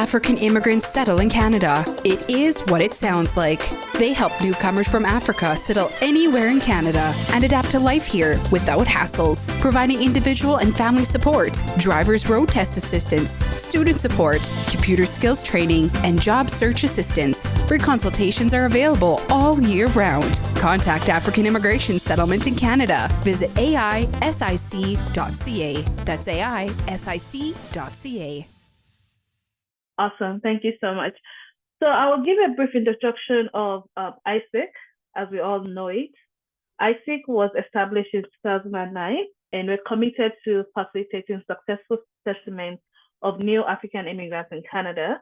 African immigrants settle in Canada. It is what it sounds like. They help newcomers from Africa settle anywhere in Canada and adapt to life here without hassles, providing individual and family support, driver's road test assistance, student support, computer skills training, and job search assistance. Free consultations are available all year round. Contact African Immigration Settlement in Canada. Visit aisic.ca. That's aisic.ca. Awesome. Thank you so much. So I will give a brief introduction of ISIC, as we all know it. ISIC was established in 2009, and we're committed to facilitating successful settlement of new African immigrants in Canada.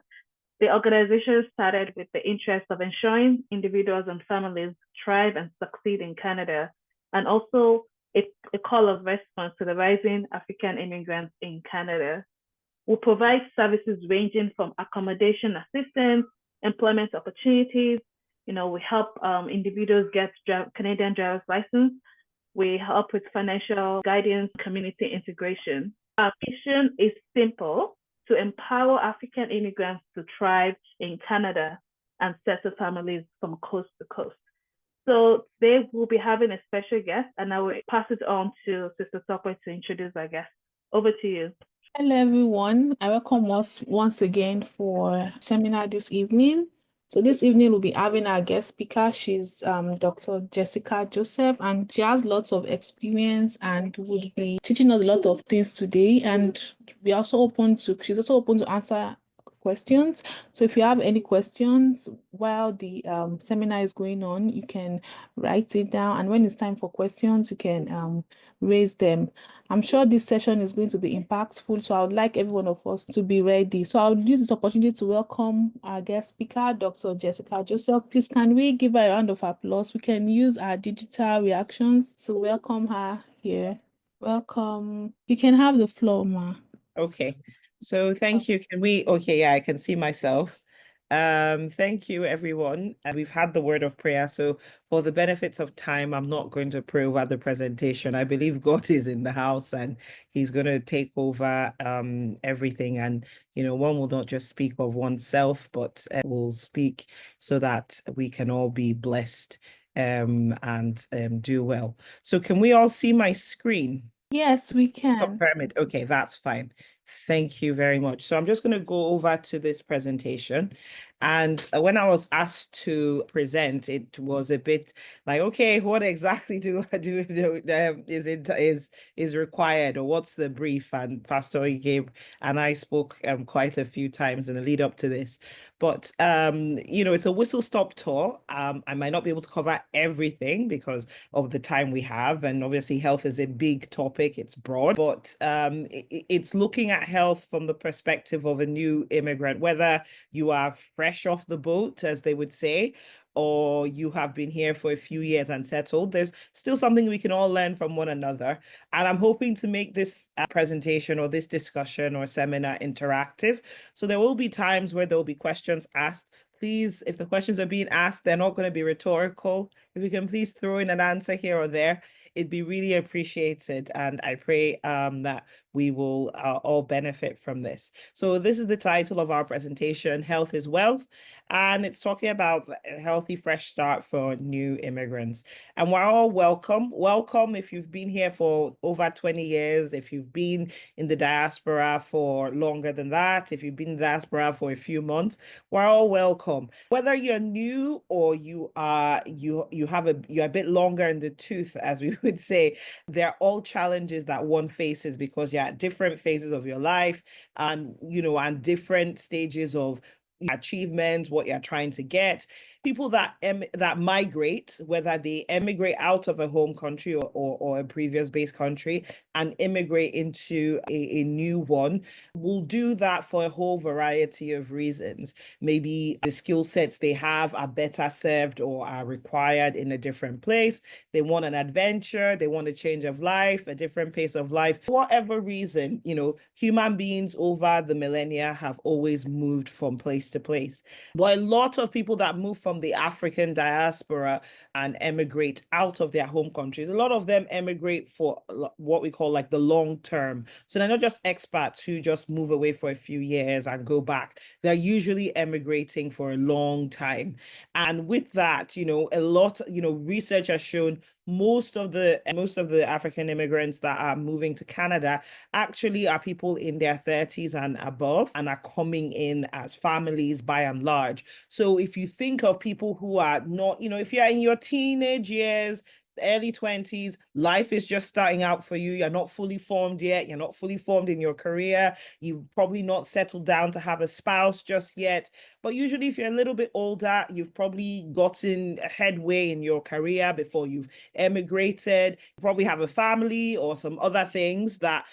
The organization started with the interest of ensuring individuals and families thrive and succeed in Canada, and also a call of response to the rising African immigrants in Canada. We provide services ranging from accommodation assistance, employment opportunities. We help individuals get Canadian driver's license. We help with financial guidance, community integration. Our mission is simple: to empower African immigrants to thrive in Canada and settle families from coast to coast. So today we'll be having a special guest, and I will pass it on to Sister Tokwe to introduce our guest. Over to you. Hello, everyone. I welcome us once again for seminar this evening. So this evening we'll be having our guest speaker. She's Dr. Jessica Joseph, and she has lots of experience and will be teaching us a lot of things today. And she's also open to answer questions. So if you have any questions while the seminar is going on, you can write it down, and when it's time for questions, you can raise them. I'm sure this session is going to be impactful, so I would like every one of us to be ready. So I would use this opportunity to welcome our guest speaker, Dr. Jessica Joseph. Please, can we give her a round of applause? We can use our digital reactions to welcome her here. Welcome. You can have the floor, ma. Okay. So thank you. Yeah, I can see myself. Thank you, everyone. We've had the word of prayer. So for the benefits of time, I'm not going to pray over the presentation. I believe God is in the house and he's going to take over everything. And, one will not just speak of oneself, but will speak so that we can all be blessed and do well. So can we all see my screen? Yes, we can. Pyramid. Okay, that's fine. Thank you very much. So I'm just going to go over to this presentation. And when I was asked to present, it was a bit like, okay, what exactly is required, or what's the brief? And Pastor Gabe and I spoke quite a few times in the lead up to this. But it's a whistle-stop tour. I might not be able to cover everything because of the time we have, and obviously health is a big topic. It's broad, but it's looking at health from the perspective of a new immigrant, whether you are fresh off the boat, as they would say, or you have been here for a few years and settled. There's still something we can all learn from one another. And I'm hoping to make this presentation or this discussion or seminar interactive. So there will be times where there will be questions asked. Please, if the questions are being asked, they're not going to be rhetorical. If you can please throw in an answer here or there, it'd be really appreciated. And I pray that we will all benefit from this. So this is the title of our presentation, Health is Wealth. And it's talking about a healthy, fresh start for new immigrants. And we're all welcome. Welcome if you've been here for over 20 years, if you've been in the diaspora for longer than that, if you've been in the diaspora for a few months, we're all welcome. Whether you're new or you're a bit longer in the tooth, as we would say, they're all challenges that one faces because you're at different phases of your life and different stages of achievements, what you're trying to get. People that migrate, whether they emigrate out of a home country or a previous base country and immigrate into a new one, will do that for a whole variety of reasons. Maybe the skill sets they have are better served or are required in a different place. They want an adventure, they want a change of life, a different pace of life. For whatever reason, human beings over the millennia have always moved from place place to place. But a lot of people that move from the African diaspora and emigrate out of their home countries, a lot of them emigrate for what we call like the long term. So they're not just expats who just move away for a few years and go back. They're usually emigrating for a long time. And with that, a lot, research has shown most of the African immigrants that are moving to Canada actually are people in their 30s and above and are coming in as families by and large. So if you think of people who are not, if you're in your teenage years, early 20s, life is just starting out for you. You're not fully formed yet. You're not fully formed in your career. You've probably not settled down to have a spouse just yet. But usually if you're a little bit older, you've probably gotten a headway in your career before you've emigrated. You probably have a family or some other things that,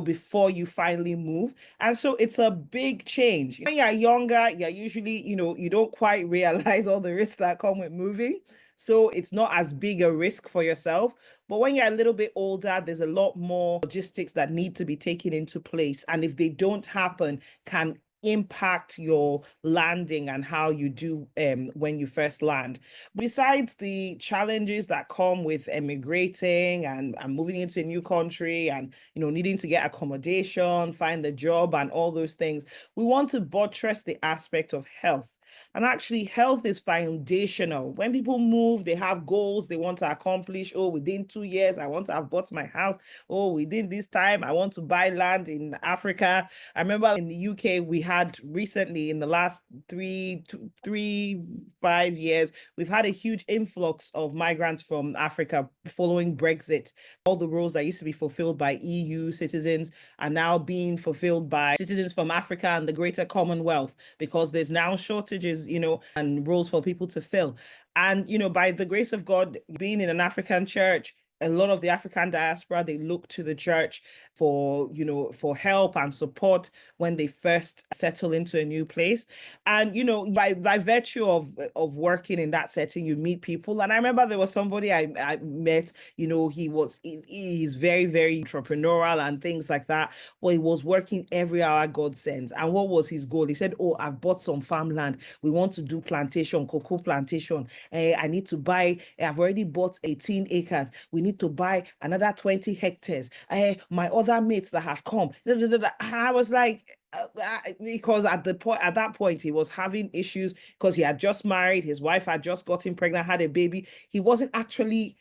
before you finally move. And so it's a big change. When you're younger, you're usually, you don't quite realize all the risks that come with moving. So it's not as big a risk for yourself. But when you're a little bit older, there's a lot more logistics that need to be taken into place. And if they don't happen, can impact your landing and how you do when you first land. Besides the challenges that come with emigrating and moving into a new country and needing to get accommodation, find a job and all those things, we want to buttress the aspect of health. And actually, health is foundational. When people move, they have goals they want to accomplish. Oh, within 2 years, I want to have bought my house. Oh, within this time, I want to buy land in Africa. I remember in the UK, we had recently, in the last 5 years, we've had a huge influx of migrants from Africa following Brexit. All the roles that used to be fulfilled by EU citizens are now being fulfilled by citizens from Africa and the greater Commonwealth, because there's now shortages, and roles for people to fill. And, by the grace of God, being in an African church, a lot of the African diaspora, they look to the church for help and support when they first settle into a new place. And, by virtue of working in that setting, you meet people. And I remember there was somebody I met, he's very, very entrepreneurial and things like that. Well, he was working every hour God sends. And what was his goal? He said, oh, I've bought some farmland. We want to do plantation, cocoa plantation. I need to buy, I've already bought 18 acres. We need to buy another 20 hectares. My other mates that have come. And I was like, because at that point he was having issues because he had just married, his wife had just gotten pregnant, had a baby. He wasn't actually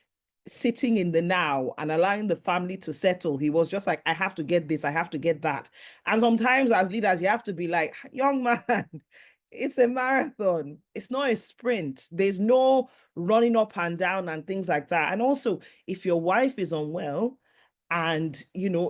sitting in the now and allowing the family to settle. He was just like, I have to get this, I have to get that. And sometimes as leaders, you have to be like, young man, it's a marathon. It's not a sprint. There's no running up and down and things like that. And also, if your wife is unwell and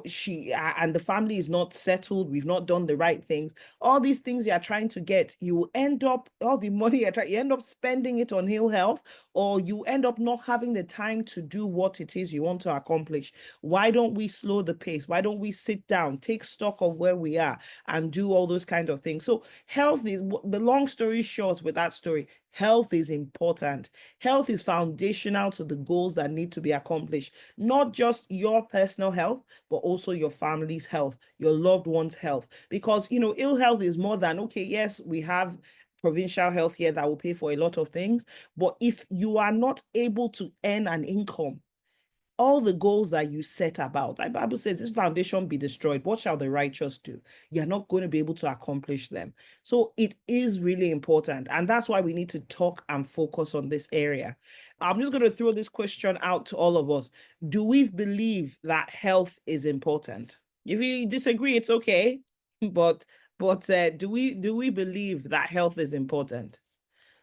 she and the family is not settled, we've not done the right things, all these things you're trying to get, you will end up, all the money you end up spending it on ill health, or you end up not having the time to do what it is you want to accomplish. Why don't we slow the pace? Why don't we sit down, take stock of where we are and do all those kind of things? So health is, the long story short with that story, health is important. Health is foundational to the goals that need to be accomplished. Not just your personal health, but also your family's health, your loved one's health. Because, ill health is more than, okay, yes, we have provincial health here that will pay for a lot of things. But if you are not able to earn an income, all the goals that you set about, the Bible says, this foundation be destroyed, what shall the righteous do? You're not going to be able to accomplish them. So it is really important. And that's why we need to talk and focus on this area. I'm just going to throw this question out to all of us. Do we believe that health is important? If you disagree, it's okay. But do we believe that health is important?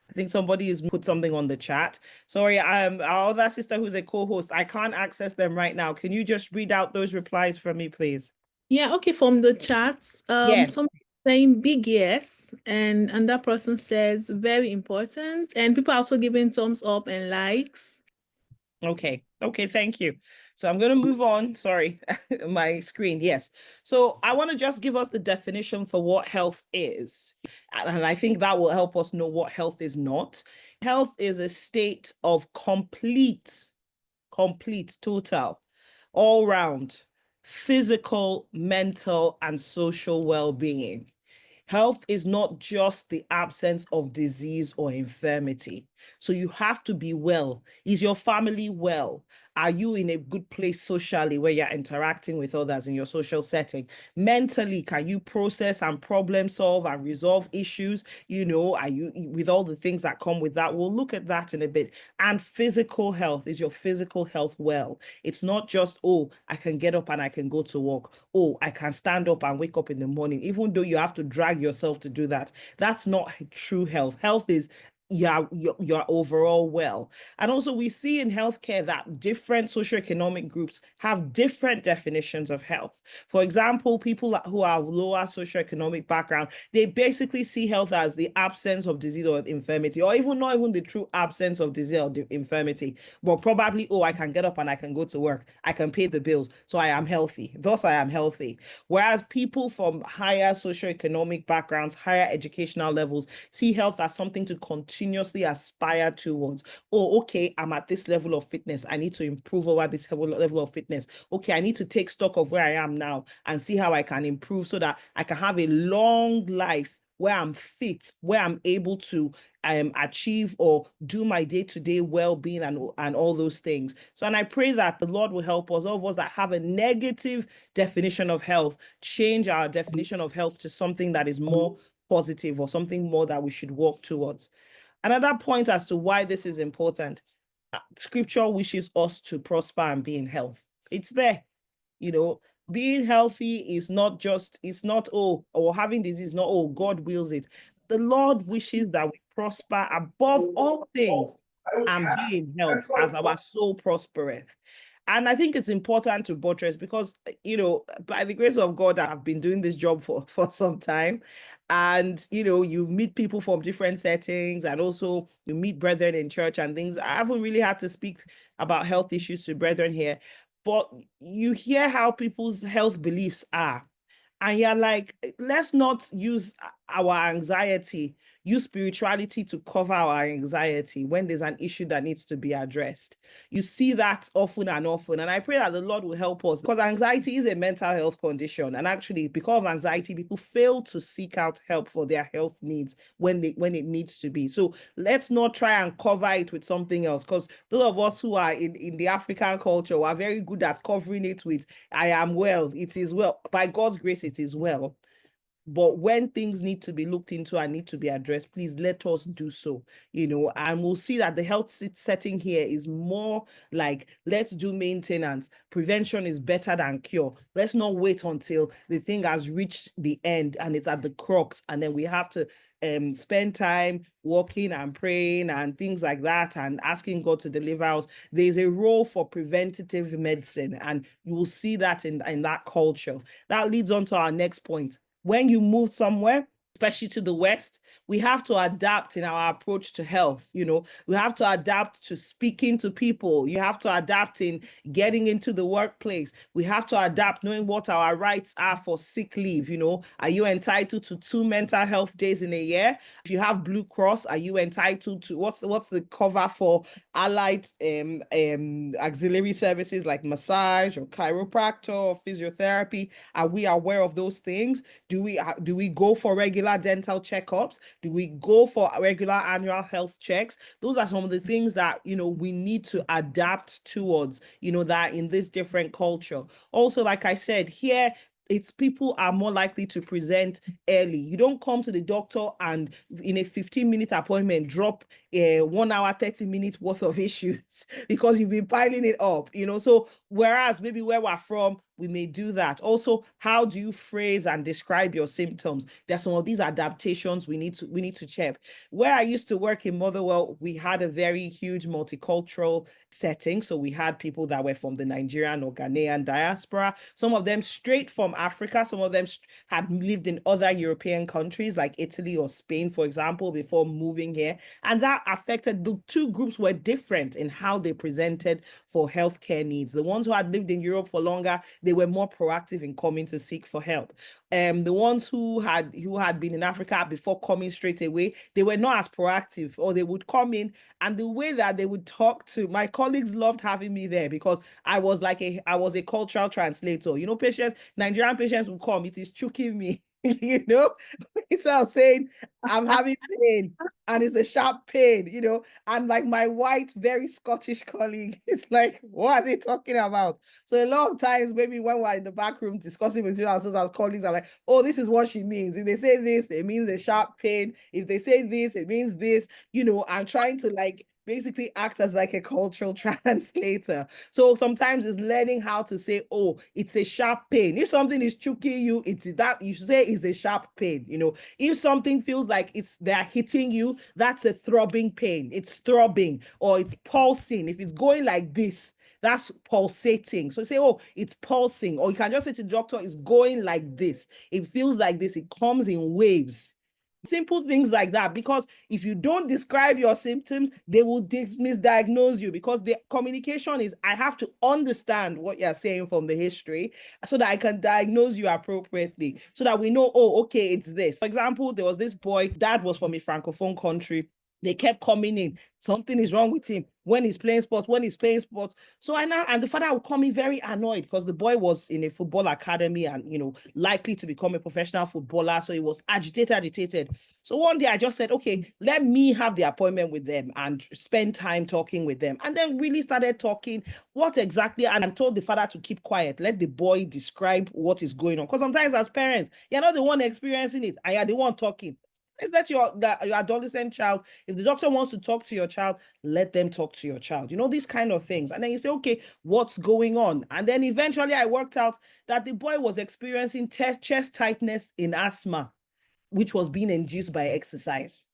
I think somebody has put something on the chat. Sorry, our other sister who's a co-host, I can't access them right now. Can you just read out those replies for me, please? Yeah, okay, from the chats. Yes. Some saying big yes, and that person says very important. And people are also giving thumbs up and likes. Okay, thank you. So I'm going to move on. Sorry, my screen. Yes. So I want to just give us the definition for what health is. And I think that will help us know what health is not. Health is a state of complete, total, all round physical, mental, and social well-being. Health is not just the absence of disease or infirmity. So you have to be well. Is your family well? Are you in a good place socially where you're interacting with others in your social setting? Mentally, can you process and problem solve and resolve issues? Are you with all the things that come with that? We'll look at that in a bit. And physical health, is your physical health well? It's not just, oh, I can get up and I can go to work. Oh, I can stand up and wake up in the morning, even though you have to drag yourself to do that. That's not true health. Health is you're overall well. And also we see in healthcare that different socioeconomic groups have different definitions of health. For example, people who have lower socioeconomic background, they basically see health as the absence of disease or infirmity, or even not even the true absence of disease or infirmity, but probably, oh, I can get up and I can go to work, I can pay the bills, so I am healthy, thus I am healthy. Whereas people from higher socioeconomic backgrounds, higher educational levels, see health as something to continuously aspire towards. Oh, okay, I'm at this level of fitness, I need to improve over this level of fitness. Okay, I need to take stock of where I am now and see how I can improve so that I can have a long life where I'm fit, where I'm able to achieve or do my day-to-day well-being and all those things. So, and I pray that the Lord will help us, all of us that have a negative definition of health, change our definition of health to something that is more positive or something more that we should work towards. Another point as to why this is important, scripture wishes us to prosper and be in health. It's there. Being healthy is not just, it's not, oh, or having disease, not, oh, God wills it. The Lord wishes that we prosper above all things and be in health as our soul prospereth. And I think it's important to buttress because, by the grace of God, I've been doing this job for some time. And, you meet people from different settings and also you meet brethren in church and things. I haven't really had to speak about health issues to brethren here, but you hear how people's health beliefs are. And you're like, let's not use our anxiety, use spirituality to cover our anxiety when there's an issue that needs to be addressed. You see that often and often. And I pray that the Lord will help us because anxiety is a mental health condition. And actually, because of anxiety, people fail to seek out help for their health needs when it needs to be. So let's not try and cover it with something else, because those of us who are in the African culture are very good at covering it with, I am well, it is well. By God's grace, it is well. But when things need to be looked into and need to be addressed, please let us do so, and we'll see that the health setting here is more like, let's do maintenance. Prevention is better than cure. Let's not wait until the thing has reached the end and it's at the crux, and then we have to spend time walking and praying and things like that and asking God to deliver us. There's a role for preventative medicine, and you will see that in that culture. That leads on to our next point. When you move somewhere, especially to the West, we have to adapt in our approach to health. We have to adapt to speaking to people. You have to adapt in getting into the workplace. We have to adapt knowing what our rights are for sick leave. Are you entitled to 2 mental health days in a year? If you have Blue Cross, are you entitled to what's the cover for allied auxiliary services like massage or chiropractor or physiotherapy? Are we aware of those things? Do we go for regular dental checkups? Do we go for regular annual health checks? Those are some of the things that we need to adapt towards, that in this different culture. Also, like I said, here it's people are more likely to present early. You don't come to the doctor and in a 15-minute appointment drop a 1 hour, 30 minutes worth of issues because you've been piling it up, So whereas maybe where we're from, we may do that. Also, how do you phrase and describe your symptoms? There's some of these adaptations we need to check. Where I used to work in Motherwell, we had a very huge multicultural setting. So we had people that were from the Nigerian or Ghanaian diaspora, some of them straight from Africa, some of them had lived in other European countries like Italy or Spain, for example, before moving here. And that affected, the two groups were different in how they presented for healthcare needs. The ones who had lived in Europe for longer, they were more proactive in coming to seek for help. The ones who had been in Africa before coming straight away, they were not as proactive, or they would come in, and the way that they would talk to my colleagues loved having me there because I was a cultural translator. Nigerian patients would come, it is choking me. you know, instead of saying, I'm having pain and it's a sharp pain, you know, and like my white, very Scottish colleague is like, what are they talking about? So a lot of times, maybe when we're in the back room discussing with ourselves as colleagues, I'm like, oh, this is what she means. If they say this, it means a sharp pain. If they say this, it means this. You know, I'm trying to like basically act as like a cultural translator. So sometimes it's learning how to say, oh, it's a sharp pain. If something is choking you, it's that you say it's a sharp pain. You know, if something feels like they're hitting you, that's a throbbing pain. It's throbbing or it's pulsing. If it's going like this, that's pulsating. So say, oh, it's pulsing. Or you can just say to the doctor, it's going like this. It feels like this. It comes in waves. Simple things like that, because if you don't describe your symptoms, they will misdiagnose you, because the communication is, I have to understand what you're saying from the history so that I can diagnose you appropriately, so that we know, oh, okay, it's this. For example, there was this boy, dad was from a francophone country. They kept coming in. Something is wrong with him when he's playing sports, So and the father would come in very annoyed, because the boy was in a football academy and, you know, likely to become a professional footballer. So he was agitated. So one day I just said, okay, let me have the appointment with them and spend time talking with them. And then really started talking what exactly, and told the father to keep quiet. Let the boy describe what is going on. Because sometimes as parents, you're not the one experiencing it, and you're the one talking. Is that your adolescent child? If the doctor wants to talk to your child, let them talk to your child. You know, these kind of things. And then you say, okay, what's going on? And then eventually I worked out that the boy was experiencing chest tightness in asthma, which was being induced by exercise.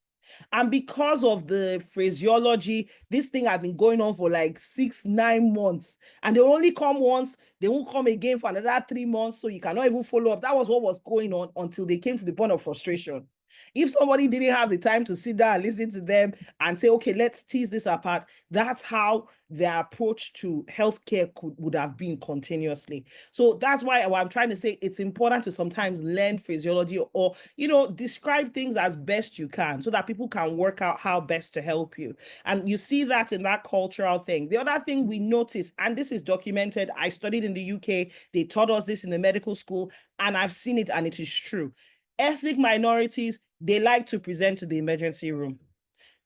And because of the phraseology, this thing had been going on for like 6-9 months. And they only come once, they won't come again for another 3 months. So you cannot even follow up. That was what was going on until they came to the point of frustration. If somebody didn't have the time to sit down and listen to them and say, okay, let's tease this apart, that's how their approach to healthcare would have been continuously. So that's why I'm trying to say it's important to sometimes learn phraseology, or, you know, describe things as best you can so that people can work out how best to help you. And you see that in that cultural thing. The other thing we notice, and this is documented, I studied in the UK, they taught us this in the medical school, and I've seen it, and it is true. Ethnic minorities, they like to present to the emergency room.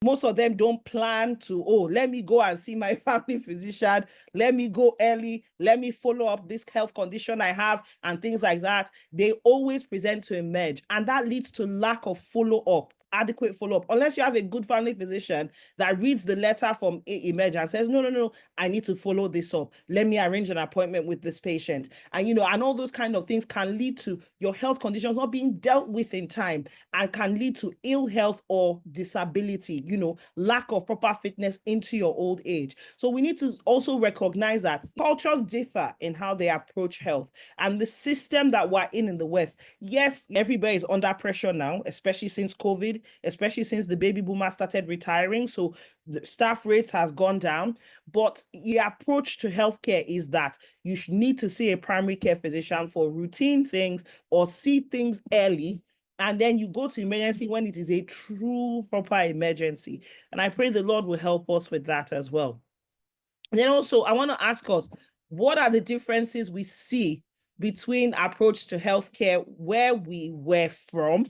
Most of them don't plan to, oh, let me go and see my family physician. Let me go early. Let me follow up this health condition I have and things like that. They always present to emerge. And that leads to lack of follow-up, adequate follow-up, unless you have a good family physician that reads the letter from emerge and says, no, I need to follow this up. Let me arrange an appointment with this patient. And, you know, and all those kind of things can lead to your health conditions not being dealt with in time, and can lead to ill health or disability, you know, lack of proper fitness into your old age. So we need to also recognize that cultures differ in how they approach health, and the system that we're in the West. Yes, everybody is under pressure now, especially since COVID, especially since the baby boomers started retiring. So the staff rates has gone down, but the approach to healthcare is that you should need to see a primary care physician for routine things or see things early. And then you go to emergency when it is a true proper emergency. And I pray the Lord will help us with that as well. And then also, I want to ask us, what are the differences we see between approach to healthcare where we were from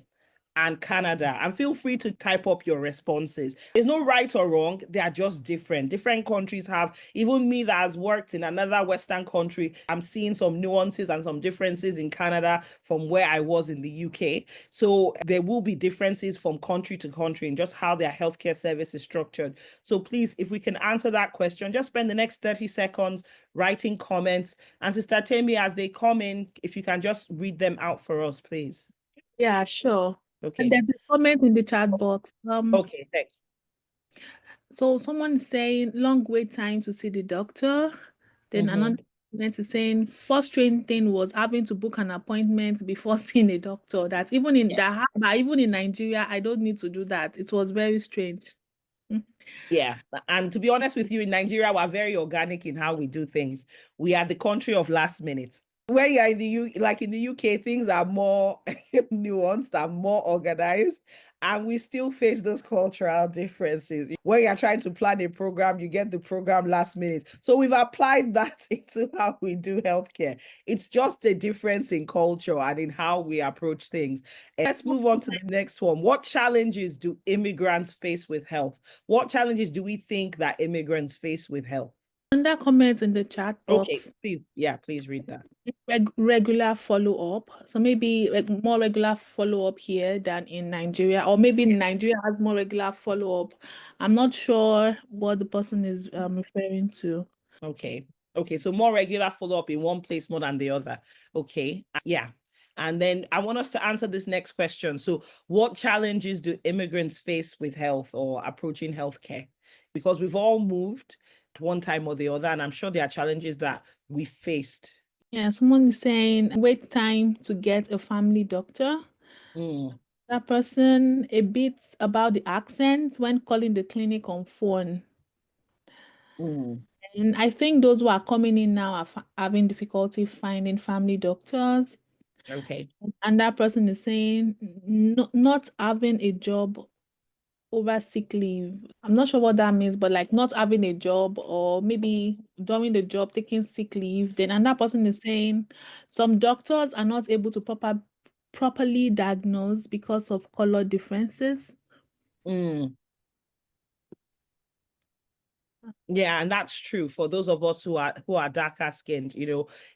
and Canada? And feel free to type up your responses. There's no right or wrong. They are just different. Different countries have, even me that has worked in another Western country, I'm seeing some nuances and some differences in Canada from where I was in the UK. So there will be differences from country to country in just how their healthcare service is structured. So please, if we can answer that question, just spend the next 30 seconds writing comments. And Sister Temi, as they come in, if you can just read them out for us, please. Yeah, sure. Okay. And there's a comment in the chat box. Okay, thanks. So someone's saying long wait time to see the doctor. Then another comment is saying frustrating thing was having to book an appointment before seeing a doctor. That even in even in Nigeria, I don't need to do that. It was very strange. Yeah, and to be honest with you, in Nigeria, we're very organic in how we do things. We are the country of last minute. when you're in the like in the UK, things are more nuanced and more organized, and we still face those cultural differences. When you're trying to plan a program, you get the program last minute. So we've applied that into how we do healthcare. It's just a difference in culture and in how we approach things. Let's move on to the next one. What challenges do immigrants face with health? What challenges do we think that immigrants face with health? Under comments in the chat Okay, box, please, yeah, please read that. regular follow-up. So maybe more regular follow-up here than in Nigeria, or maybe Nigeria has more regular follow-up. I'm not sure what the person is referring to. Okay. Okay. So more regular follow-up in one place more than the other. Okay. Yeah. And then I want us to answer this next question. So what challenges do immigrants face with health or approaching healthcare? Because we've all moved at one time or the other, and I'm sure there are challenges that we faced. Yeah, someone is saying wait time to get a family doctor. That person, a bit about the accent when calling the clinic on phone. And I think those who are coming in now are having difficulty finding family doctors. Okay. And that person is saying not having a job over sick leave. I'm not sure what that means, but like not having a job or maybe doing the job, taking sick leave. Then another person is saying some doctors are not able to properly diagnose because of color differences. Yeah, and that's true for those of us who are darker skinned.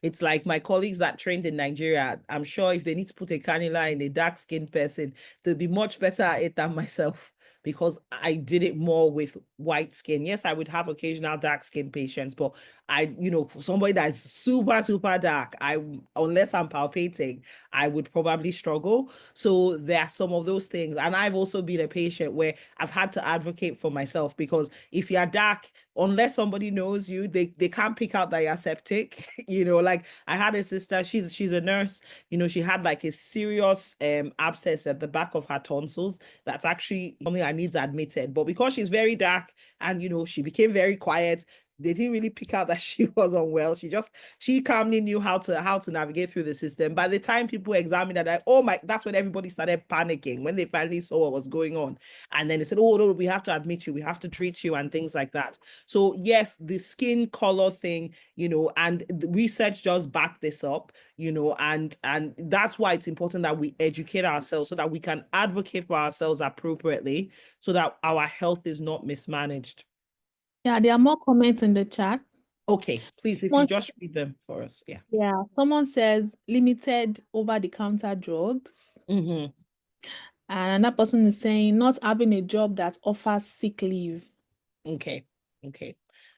It's like my colleagues that trained in Nigeria. I'm sure if they need to put a cannula in a dark skinned person, they'll be much better at it than myself because I did it more with white skin. Yes, I would have occasional dark skin patients, but for somebody that's super, super dark, unless I'm palpating, I would probably struggle. So there are some of those things. And I've also been a patient where I've had to advocate for myself because if you're dark, unless somebody knows you, they can't pick out that you're septic. Like I had a sister, she's a nurse, she had like a serious abscess at the back of her tonsils. That's actually something I needs admitted. But because she's very dark and she became very quiet, they didn't really pick out that she was unwell. She calmly knew how to navigate through the system. By the time people examined her, like, oh my, that's when everybody started panicking when they finally saw what was going on. And then they said, oh no, we have to admit you, we have to treat you and things like that. So yes, the skin color thing, and the research just back this up, and that's why it's important that we educate ourselves so that we can advocate for ourselves appropriately so that our health is not mismanaged. Yeah, there are more comments in the chat. Okay, please, if you just read them for us. Yeah. Yeah, someone says limited over-the-counter drugs. Mm-hmm. And another person is saying not having a job that offers sick leave. Okay.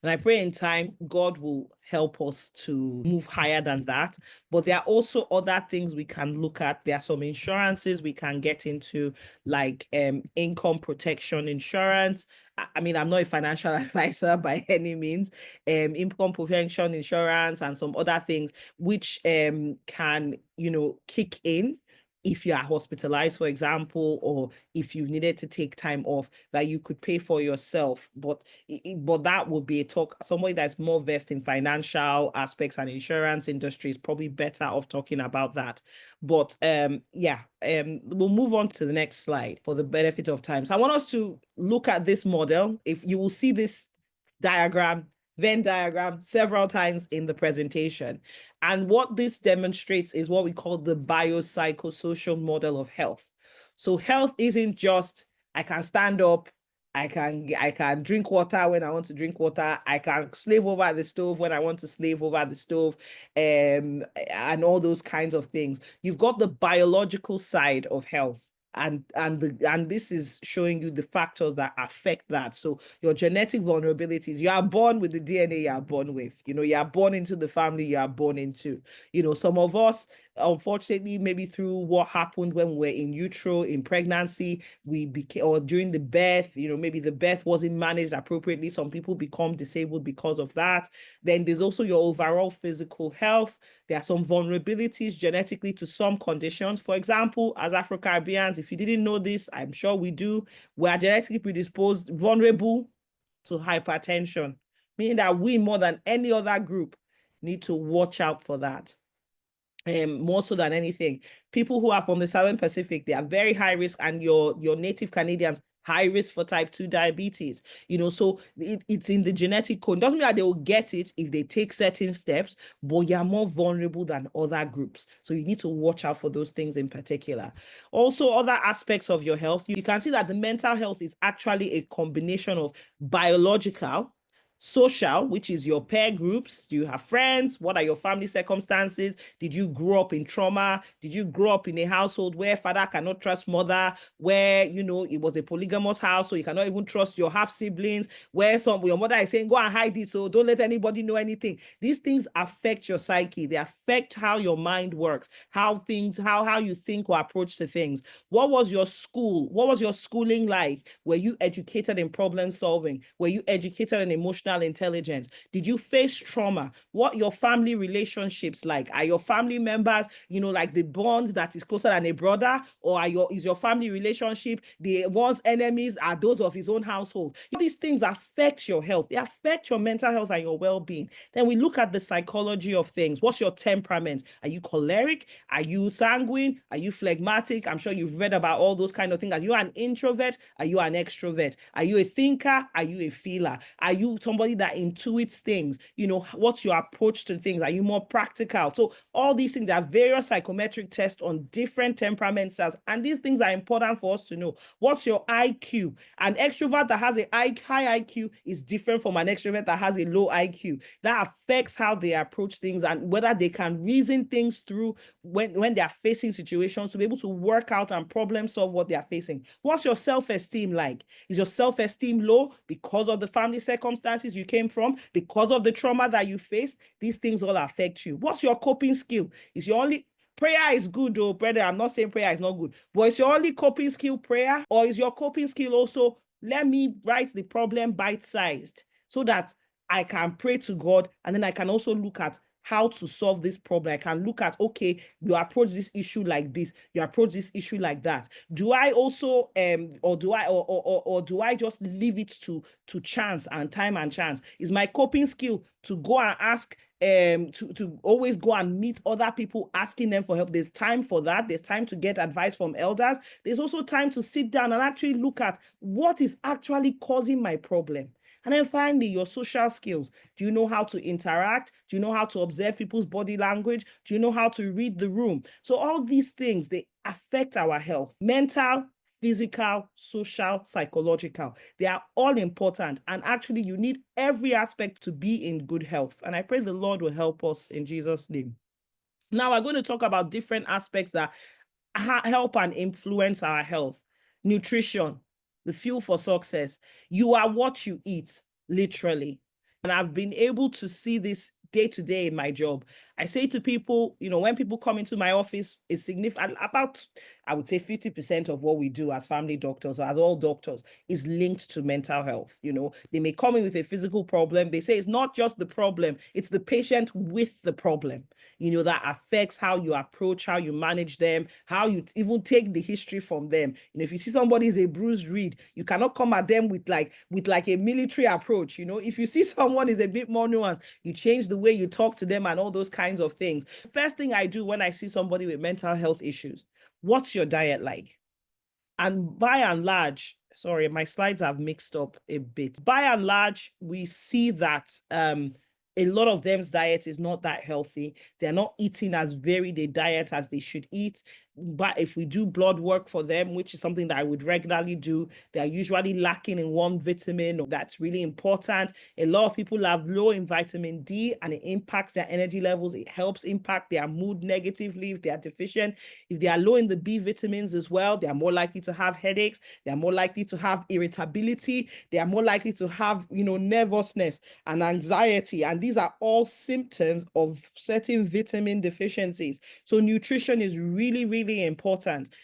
And I pray in time, God will help us to move higher than that. But there are also other things we can look at. There are some insurances we can get into, like income protection insurance. I mean, I'm not a financial advisor by any means. Income protection insurance and some other things which can, kick in if you are hospitalized, for example, or if you needed to take time off that you could pay for yourself. But that would be a talk. Somebody that's more versed in financial aspects and insurance industry is probably better off talking about that. But we'll move on to the next slide for the benefit of time. So I want us to look at this model. If you will see this Venn diagram several times in the presentation. And what this demonstrates is what we call the biopsychosocial model of health. So health isn't just, I can stand up, I can drink water when I want to drink water, I can slave over the stove when I want to slave over the stove, and all those kinds of things. You've got the biological side of health. And this is showing you the factors that affect that. So your genetic vulnerabilities, you are born with the DNA you are born with. You are born into the family you are born into. Some of us, unfortunately, maybe through what happened when we were in utero, in pregnancy, we became, or during the birth, maybe the birth wasn't managed appropriately. Some people become disabled because of that. Then there's also your overall physical health. There are some vulnerabilities genetically to some conditions. For example, as Afro-Caribbeans, if you didn't know this, I'm sure we do, we are genetically predisposed, vulnerable to hypertension, meaning that we, more than any other group, need to watch out for that. more so than anything. People who are from the Southern Pacific, they are very high risk, and your native Canadians, high risk for type 2 diabetes. So it's in the genetic code. It doesn't mean that they will get it if they take certain steps, but you're more vulnerable than other groups. So you need to watch out for those things in particular. Also, other aspects of your health, you can see that the mental health is actually a combination of biological, social, which is your peer groups. Do you have friends? What are your family circumstances? Did you grow up in trauma? Did you grow up in a household where father cannot trust mother, where it was a polygamous house, so you cannot even trust your half siblings, where your mother is saying go and hide it, so don't let anybody know anything? These things affect your psyche. They affect how your mind works, how you think or approach to things. What was your school? What was your schooling like? Were you educated in problem solving? Were you educated in emotional intelligence? Did you face trauma? What your family relationships like? Are your family members, like the bond that is closer than a brother, or is your family relationship the one's enemies are those of his own household? These things affect your health. They affect your mental health and your well-being. Then we look at the psychology of things. What's your temperament? Are you choleric? Are you sanguine? Are you phlegmatic? I'm sure you've read about all those kind of things. Are you an introvert? Are you an extrovert? Are you a thinker? Are you a feeler? Are you somebody that intuits things? What's your approach to things? Are you more practical? So all these things are various psychometric tests on different temperaments, and these things are important for us to know. What's your IQ? An extrovert that has a high IQ is different from an extrovert that has a low IQ. That affects how they approach things and whether they can reason things through when they are facing situations, to be able to work out and problem solve what they are facing. What's your self-esteem like? Is your self-esteem low because of the family circumstances you came from, because of the trauma that you faced? These things all affect you. What's your coping skill? Is your only prayer is good though, brother? I'm not saying prayer is not good, but is your only coping skill prayer? Or is your coping skill also, let me write the problem bite-sized so that I can pray to God, and then I can also look at how to solve this problem? I can look at, okay, you approach this issue like this, you approach this issue like that. Do I also or do I just leave it to chance and time and chance? Is my coping skill to go and ask to always go and meet other people, asking them for help? There's time for that. There's time to get advice from elders. There's also time to sit down and actually look at what is actually causing my problem. And then finally, your social skills. Do you know how to interact? Do you know how to observe people's body language? Do you know how to read the room? So all these things, they affect our health. Mental, physical, social, psychological. They are all important. And actually, you need every aspect to be in good health. And I pray the Lord will help us in Jesus' name. Now, we're going to talk about different aspects that help and influence our health. Nutrition, the fuel for success. You are what you eat, literally. And I've been able to see this day to day in my job. I say to people, when people come into my office, it's significant. About, I would say 50% of what we do as family doctors, or as all doctors, is linked to mental health. They may come in with a physical problem. They say it's not just the problem, it's the patient with the problem, that affects how you approach, how you manage them, how you even take the history from them. If you see somebody is a bruised reed, you cannot come at them with like a military approach. If you see someone is a bit more nuanced, you change the way you talk to them and all those kinds of things. First thing I do when I see somebody with mental health issues, what's your diet like? And by and large, sorry, my slides have mixed up a bit. By and large, we see that a lot of them's diet is not that healthy. They're not eating as varied a diet as they should eat. But if we do blood work for them, which is something that I would regularly do, they're usually lacking in one vitamin that's really important. A lot of people have low in vitamin D, and it impacts their energy levels. It helps impact their mood negatively if they are deficient. If they are low in the B vitamins as well, they are more likely to have headaches. They are more likely to have irritability. They are more likely to have, nervousness and anxiety. And these are all symptoms of certain vitamin deficiencies. So nutrition is really, really important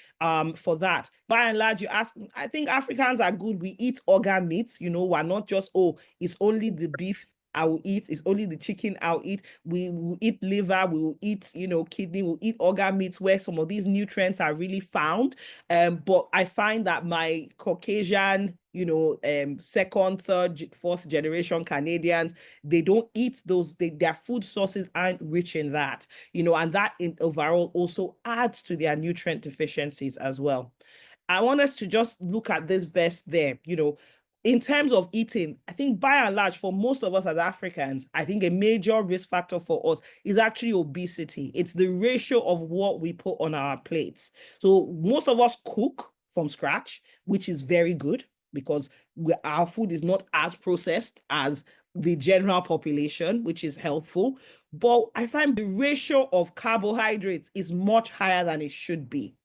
for that. By and large, I think Africans are good. We eat organ meats, we're not just, it's only the beef I will eat. It's only the chicken I'll eat. We will eat liver, we will eat, kidney, we'll eat organ meats where some of these nutrients are really found. But I find that my Caucasian, second, third, fourth generation Canadians, they don't eat those, their food sources aren't rich in that, and that in overall also adds to their nutrient deficiencies as well. I want us to just look at this verse there, in terms of eating. I think by and large, for most of us as Africans, I think a major risk factor for us is actually obesity. It's the ratio of what we put on our plates. So most of us cook from scratch, which is very good because our food is not as processed as the general population, which is helpful. But I find the ratio of carbohydrates is much higher than it should be.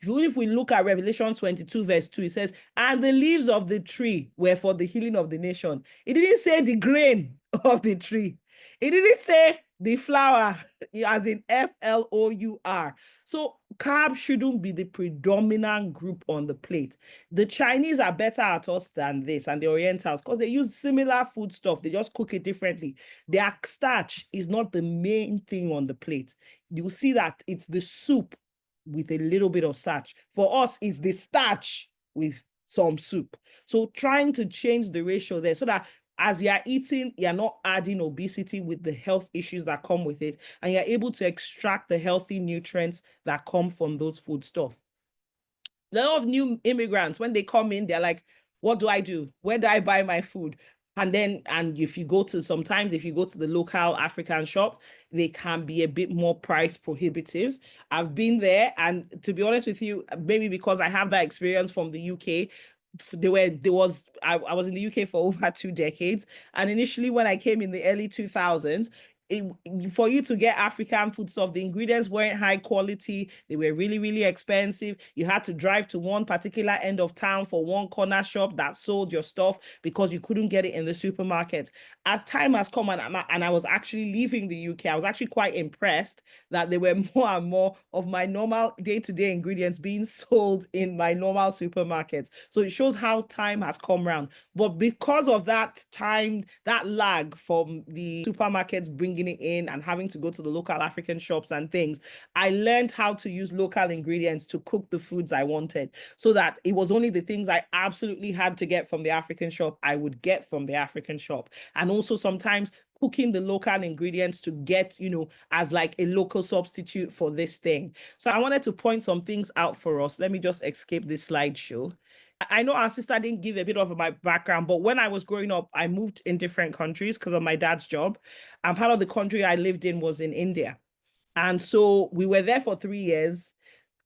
Even if we look at Revelation 22 verse 2, it says, and the leaves of the tree were for the healing of the nation. It didn't say the grain of the tree. It didn't say the flour, as in flour. So carbs shouldn't be the predominant group on the plate. The Chinese are better at us than this, and the Orientals, because they use similar food stuff. They just cook it differently. Their starch is not the main thing on the plate. You see that it's the soup with a little bit of starch. For us, it's the starch with some soup. So trying to change the ratio there so that as you are eating, you're not adding obesity with the health issues that come with it, and you're able to extract the healthy nutrients that come from those food stuff. A lot of new immigrants, when they come in, they're like, what do I do? Where do I buy my food? And if you go to the local African shop, they can be a bit more price prohibitive. I've been there, and to be honest with you, maybe because I have that experience from the UK, I was in the UK for over 2 decades. And initially when I came in the early 2000s, for you to get African food stuff, the ingredients weren't high quality. They were really, really expensive. You had to drive to one particular end of town for one corner shop that sold your stuff because you couldn't get it in the supermarket. As time has come and I was actually leaving the UK, I was actually quite impressed that there were more and more of my normal day-to-day ingredients being sold in my normal supermarkets. So it shows how time has come around. But because of that time, that lag from the supermarkets bringing it in and having to go to the local African shops and things, I learned how to use local ingredients to cook the foods I wanted, so that it was only the things I absolutely had to get from the African shop I would get from the African shop. And also sometimes cooking the local ingredients to get, as like a local substitute for this thing. So I wanted to point some things out for us. Let me just escape this slideshow. I know our sister didn't give a bit of my background, but when I was growing up, I moved in different countries because of my dad's job. And part of the country I lived in was in India. And so we were there for 3 years.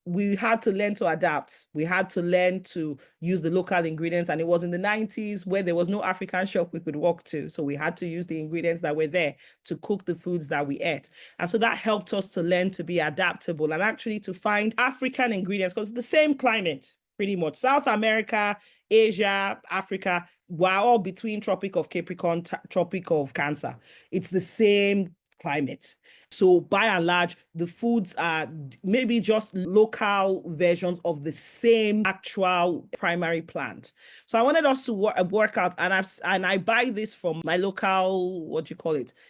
We had to learn to adapt. We had to learn to use the local ingredients. And it was in the 90s where there was no African shop we could walk to. So we had to use the ingredients that were there to cook the foods that we ate. And so that helped us to learn to be adaptable and actually to find African ingredients, because it's the same climate. Pretty much South America, Asia, Africa, we're all between Tropic of Capricorn, Tropic of Cancer. It's the same climate. So by and large, the foods are maybe just local versions of the same actual primary plant. So I wanted us to work out, and I buy this from my local,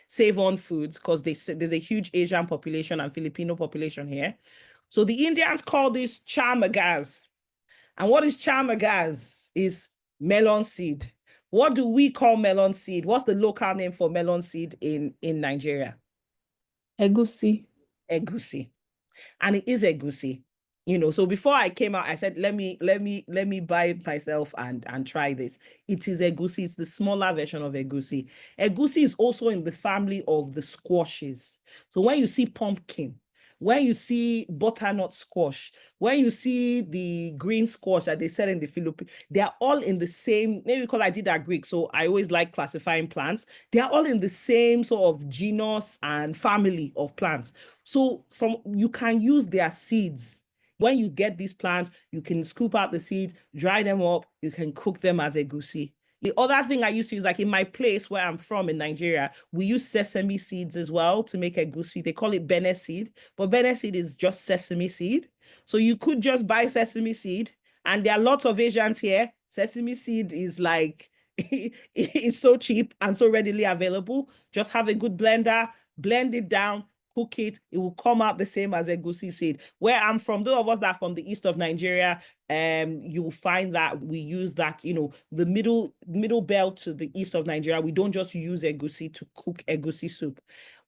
Save On Foods, because there's a huge Asian population and Filipino population here. So the Indians call this charmagas. And what is charmagas? Is melon seed. What do we call melon seed? What's the local name for melon seed in Nigeria? Egusi. Egusi. And it is egusi. So before I came out, I said, let me buy it myself and try this. It is egusi. It's the smaller version of egusi. Egusi is also in the family of the squashes. So when you see pumpkin, when you see butternut squash, when you see the green squash that they sell in the Philippines, they are all in the same, maybe because I did that Greek, so I always like classifying plants. They are all in the same sort of genus and family of plants. So you can use their seeds. When you get these plants, you can scoop out the seeds, dry them up, you can cook them as egusi. The other thing I used to use, like in my place where I'm from in Nigeria, we use sesame seeds as well to make egusi. They call it bene seed, but bene seed is just sesame seed. So you could just buy sesame seed, and there are lots of Asians here. Sesame seed is like It's so cheap and so readily available. Just have a good blender, blend it down, cook it. It will come out the same as egusi seed. Where I'm from, those of us that are from the east of Nigeria, you'll find that we use that, the middle belt to the east of Nigeria. We don't just use egusi to cook egusi soup.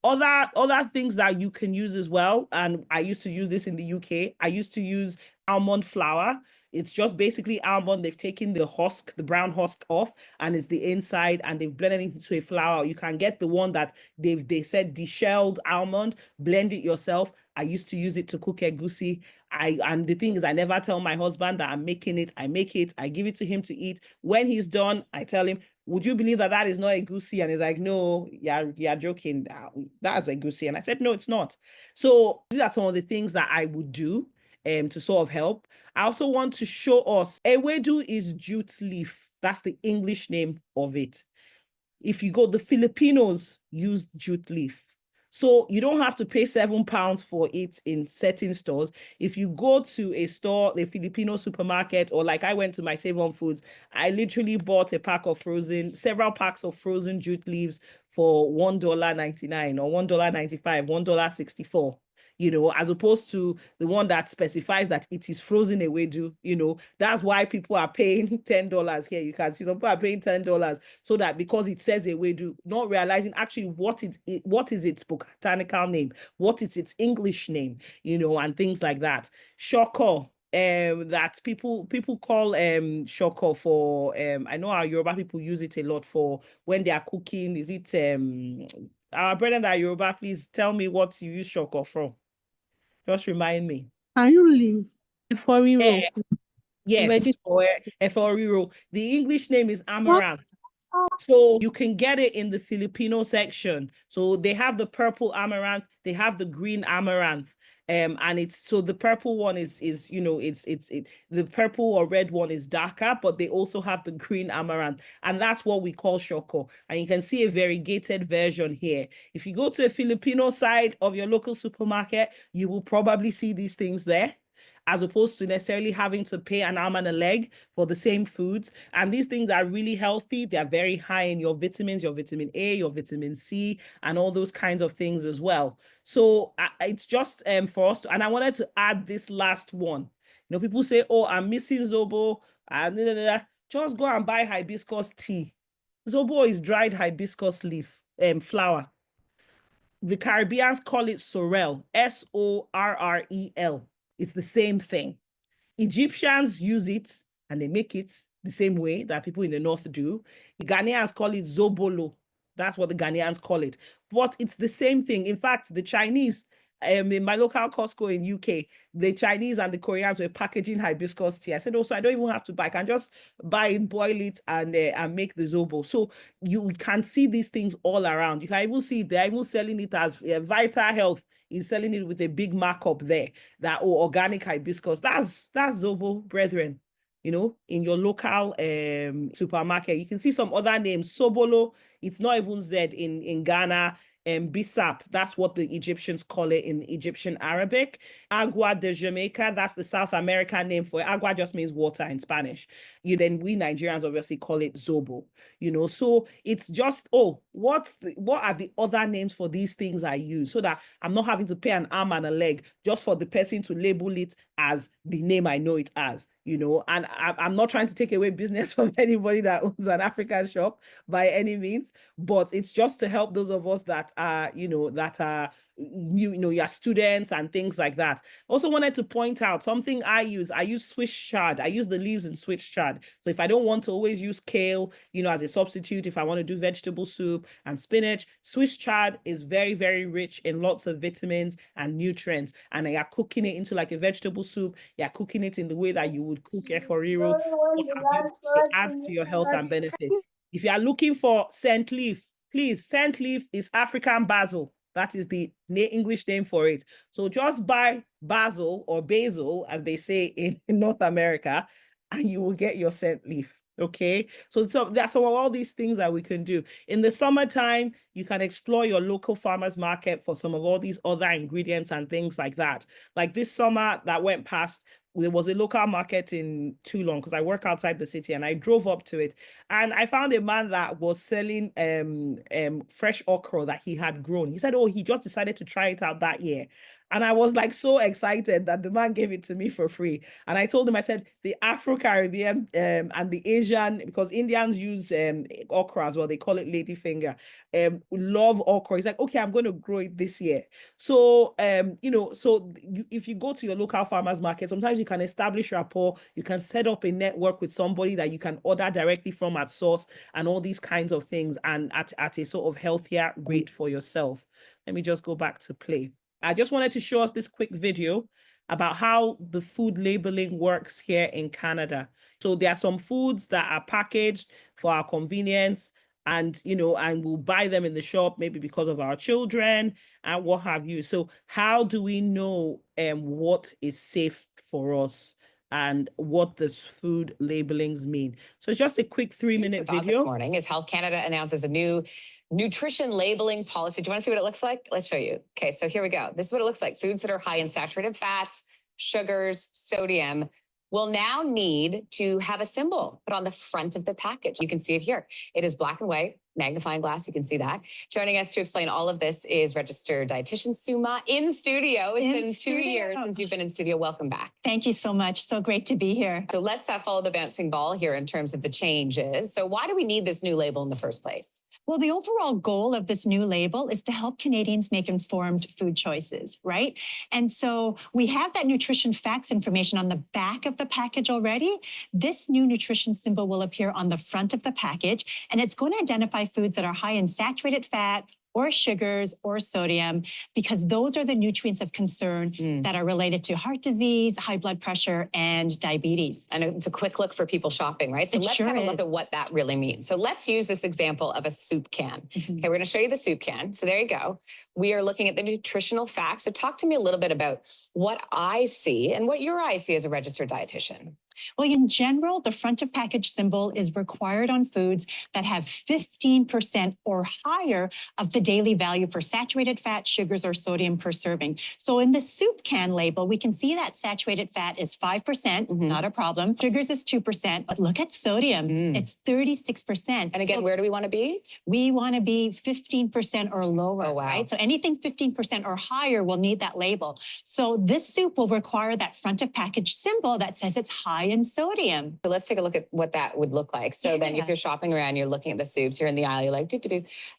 Other things that you can use as well, and I used to use this in the UK. I used to use almond flour. It's just basically almond. They've taken the husk, the brown husk off, and it's the inside, and they've blended it into a flour. You can get the one that they said deshelled almond, blend it yourself. I used to use it to cook egusi. And the thing is, I never tell my husband that I'm making it. I make it, I give it to him to eat. When he's done, I tell him, would you believe that that is not egusi? And he's like, no, you're joking. That's egusi. And I said, no, it's not. So these are some of the things that I would do to sort of help. I also want to show us, ewedu is jute leaf. That's the English name of it. If you go, the Filipinos use jute leaf. So you don't have to pay £7 for it in certain stores. If you go to a store, the Filipino supermarket, or like I went to my Save On Foods, I literally bought several packs of frozen jute leaves for $1.99 or $1.95, $1.64. As opposed to the one that specifies that it is frozen ewedu. That's why people are paying $10 here. You can see some people are paying $10 so that, because it says ewedu, not realizing actually what is its botanical name, what is its English name, and things like that. Shoko, that people call shoko for, I know our Yoruba people use it a lot for when they are cooking. Is it our brethren that are Yoruba, please tell me what you use shoko from. Just remind me. Can you leave for roll? Yes, for efori roll. The English name is amaranth. So you can get it in the Filipino section. So they have the purple amaranth, they have the green amaranth. And it's so the purple one is the purple or red one is darker, but they also have the green amaranth, and that's what we call shoko. And you can see a variegated version here. If you go to a Filipino side of your local supermarket, you will probably see these things there, as opposed to necessarily having to pay an arm and a leg for the same foods. And these things are really healthy. They're very high in your vitamins, your vitamin A, your vitamin C, and all those kinds of things as well. So it's just for us to, and I wanted to add this last one. People say, oh, I'm missing Zobo. Just go and buy hibiscus tea. Zobo is dried hibiscus leaf, flower. The Caribbeans call it sorrel, Sorrel. It's the same thing. Egyptians use it and they make it the same way that people in the north do. The Ghanaians call it zobolo. That's what the Ghanaians call it. But it's the same thing. In fact, the Chinese, in my local Costco in UK, the Chinese and the Koreans were packaging hibiscus tea. I said, also, I don't even have to buy. I can just buy it, boil it, and make the zobo. So you can see these things all around. You can even see they're even selling it as Vital Health is selling it with a big markup there, that organic hibiscus. That's zobo, brethren. In your local supermarket. You can see some other names. Sobolo, it's not even Z in Ghana. Bisap, that's what the Egyptians call it in Egyptian Arabic. Agua de Jamaica, that's the South American name for it. Agua just means water in Spanish. Then we Nigerians obviously call it Zobo. So it's just, what are the other names for these things I use, so that I'm not having to pay an arm and a leg just for the person to label it as the name I know it as. And I'm not trying to take away business from anybody that owns an African shop by any means, but it's just to help those of us that are, your students and things like that. Also wanted to point out something I use Swiss chard. I use the leaves in Swiss chard. So if I don't want to always use kale, as a substitute, if I want to do vegetable soup and spinach, Swiss chard is very, very rich in lots of vitamins and nutrients. And you're cooking it into like a vegetable soup. You're cooking it in the way that you would cook eforiro. It adds to your health and benefits. If you are looking for scent leaf, please, scent leaf is African basil. That is the English name for it. So just buy basil, or basil, as they say in North America, and you will get your scent leaf. Okay, so that's all these things that we can do. In the summertime, you can explore your local farmers market for some of all these other ingredients and things like that. Like this summer that went past, there was a local market in Toulon because I work outside the city, and I drove up to it, and I found a man that was selling fresh okra that he had grown. He said, oh, he just decided to try it out that year. And I was like so excited that the man gave it to me for free. And I told him, I said, the Afro-Caribbean and the Asian, because Indians use okra as well, they call it ladyfinger, love okra. He's like, okay, I'm going to grow it this year. So, if you go to your local farmers market, sometimes you can establish rapport, you can set up a network with somebody that you can order directly from at source and all these kinds of things, and at a sort of healthier rate for yourself. Let me just go back to play. I just wanted to show us this quick video about how the food labeling works here in Canada. So there are some foods that are packaged for our convenience, and and we'll buy them in the shop, maybe because of our children and what have you. So how do we know what is safe for us and what the food labelings mean? So it's just a quick 3-minute video. This morning is Health Canada announces a new nutrition labeling policy. Do you want to see what it looks like? Let's show you. Okay, so here we go. This is what it looks like. Foods that are high in saturated fats, sugars, sodium will now need to have a symbol put on the front of the package. You can see it here. It is black and white, magnifying glass. You can see that. Joining us to explain all of this is registered dietitian Suma in studio. It's been 2 years since you've been in studio. Welcome back. Thank you so much. So great to be here. So let's follow the bouncing ball here in terms of the changes. So why do we need this new label in the first place? Well, the overall goal of this new label is to help Canadians make informed food choices, right? And so we have that nutrition facts information on the back of the package already. This new nutrition symbol will appear on the front of the package, and it's going to identify foods that are high in saturated fat, or sugars, or sodium, because those are the nutrients of concern that are related to heart disease, high blood pressure, and diabetes. And it's a quick look for people shopping, right? So let's have a look at what that really means. So let's use this example of a soup can. Okay, we're going to show you the soup can. So there you go. We are looking at the nutritional facts. So talk to me a little bit about what I see and what your eyes see as a registered dietitian. Well, in general, the front of package symbol is required on foods that have 15% or higher of the daily value for saturated fat, sugars, or sodium per serving. So in the soup can label, we can see that saturated fat is 5%, not a problem. Sugars is 2%, but look at sodium. It's 36%. And again, where do we want to be? We want to be 15% or lower, right? So anything 15% or higher will need that label. So this soup will require that front of package symbol that says it's high in sodium. So let's take a look at what that would look like. So then if you're shopping around, you're looking at the soups, you're in the aisle, you're like,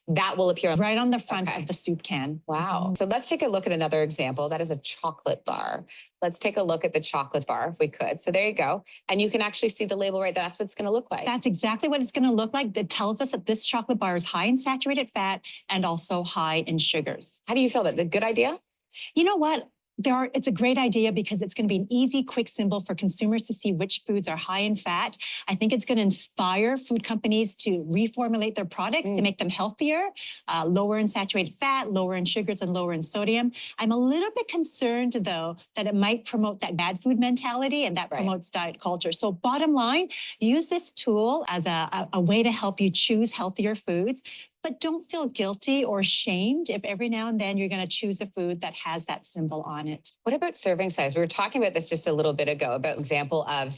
that will appear right on the front of the soup can. Wow. So let's take a look at another example. That is a chocolate bar. Let's take a look at the chocolate bar if we could. So there you go. And you can actually see the label right there. That's what it's going to look like. That's exactly what it's going to look like. That tells us that this chocolate bar is high in saturated fat and also high in sugars. How do you feel about that? Good idea? You know what? It's a great idea because it's going to be an easy, quick symbol for consumers to see which foods are high in fat. I think it's going to inspire food companies to reformulate their products to make them healthier, lower in saturated fat, lower in sugars, and lower in sodium. I'm a little bit concerned, though, that it might promote that bad food mentality and that promotes diet culture. So bottom line, use this tool as a way to help you choose healthier foods. But don't feel guilty or shamed if every now and then you're going to choose a food that has that symbol on it. What about serving size? We were talking about this just a little bit ago, about an example of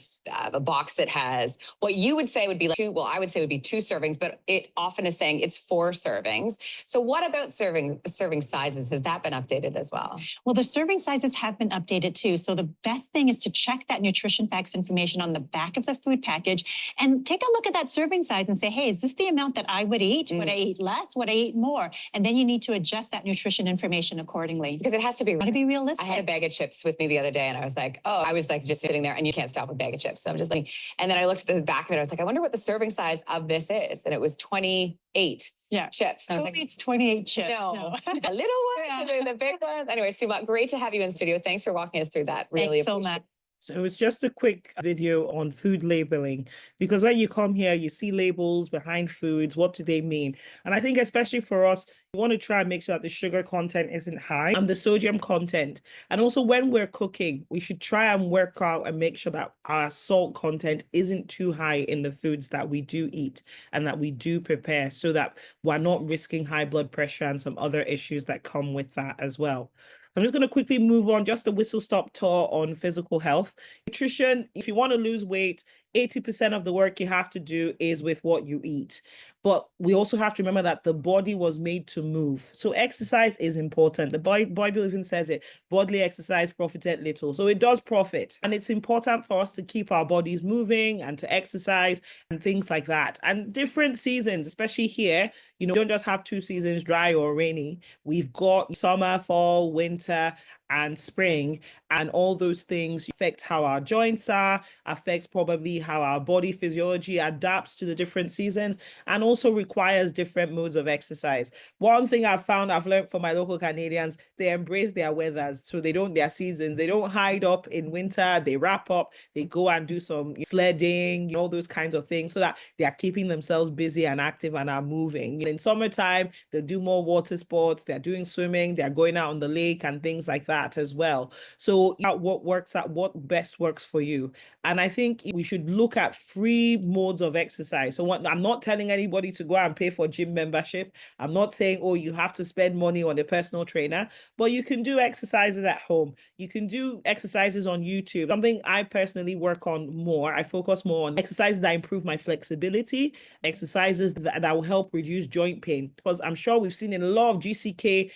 a box that has what you would say would be like I would say would be 2 servings, but it often is saying it's 4 servings. So what about serving sizes? Has that been updated as well? Well, the serving sizes have been updated too. So the best thing is to check that nutrition facts information on the back of the food package and take a look at that serving size and say, hey, is this the amount that I would eat? Would I eat less? Would I eat more? And then you need to adjust that nutrition information accordingly. Because it has to be realistic. I had a bag of chips with me the other day and I was like, just sitting there and you can't stop a bag of chips. So I'm just like, and then I looked at the back of it. I was like, I wonder what the serving size of this is. And it was 28 chips. Who eats 28 chips? No. The little ones, the big ones. Anyway, Suma, great to have you in studio. Thanks for walking us through that. Really Thanks so much. So it's just a quick video on food labeling, because when you come here, you see labels behind foods. What do they mean? And I think especially for us, we want to try and make sure that the sugar content isn't high and the sodium content. And also when we're cooking, we should try and work out and make sure that our salt content isn't too high in the foods that we do eat and that we do prepare, so that we're not risking high blood pressure and some other issues that come with that as well. I'm just going to quickly move on, just a whistle-stop tour on physical health. Nutrition, if you want to lose weight, 80% of the work you have to do is with what you eat. But we also have to remember that the body was made to move. So exercise is important. The Bible even says it, bodily exercise profited little. So it does profit. And it's important for us to keep our bodies moving and to exercise and things like that. And different seasons, especially here, you know, we don't just have 2 seasons, dry or rainy. We've got summer, fall, winter, and spring, and all those things affect how our joints are, affects probably how our body physiology adapts to the different seasons, and also requires different modes of exercise. One thing I've learned from my local Canadians, they embrace their weathers. So their seasons, they don't hide up in winter, they wrap up, they go and do some sledding, all those kinds of things, so that they are keeping themselves busy and active and are moving. In summertime, they do more water sports, they're doing swimming, they're going out on the lake and things like that as well. So what best works for you. And I think we should look at free modes of exercise. So I'm not telling anybody to go and pay for gym membership. I'm not saying, oh, you have to spend money on a personal trainer, but you can do exercises at home. You can do exercises on YouTube. Something I personally work on more. I focus more on exercises that improve my flexibility, exercises that will help reduce joint pain. Because I'm sure we've seen in a lot of GCK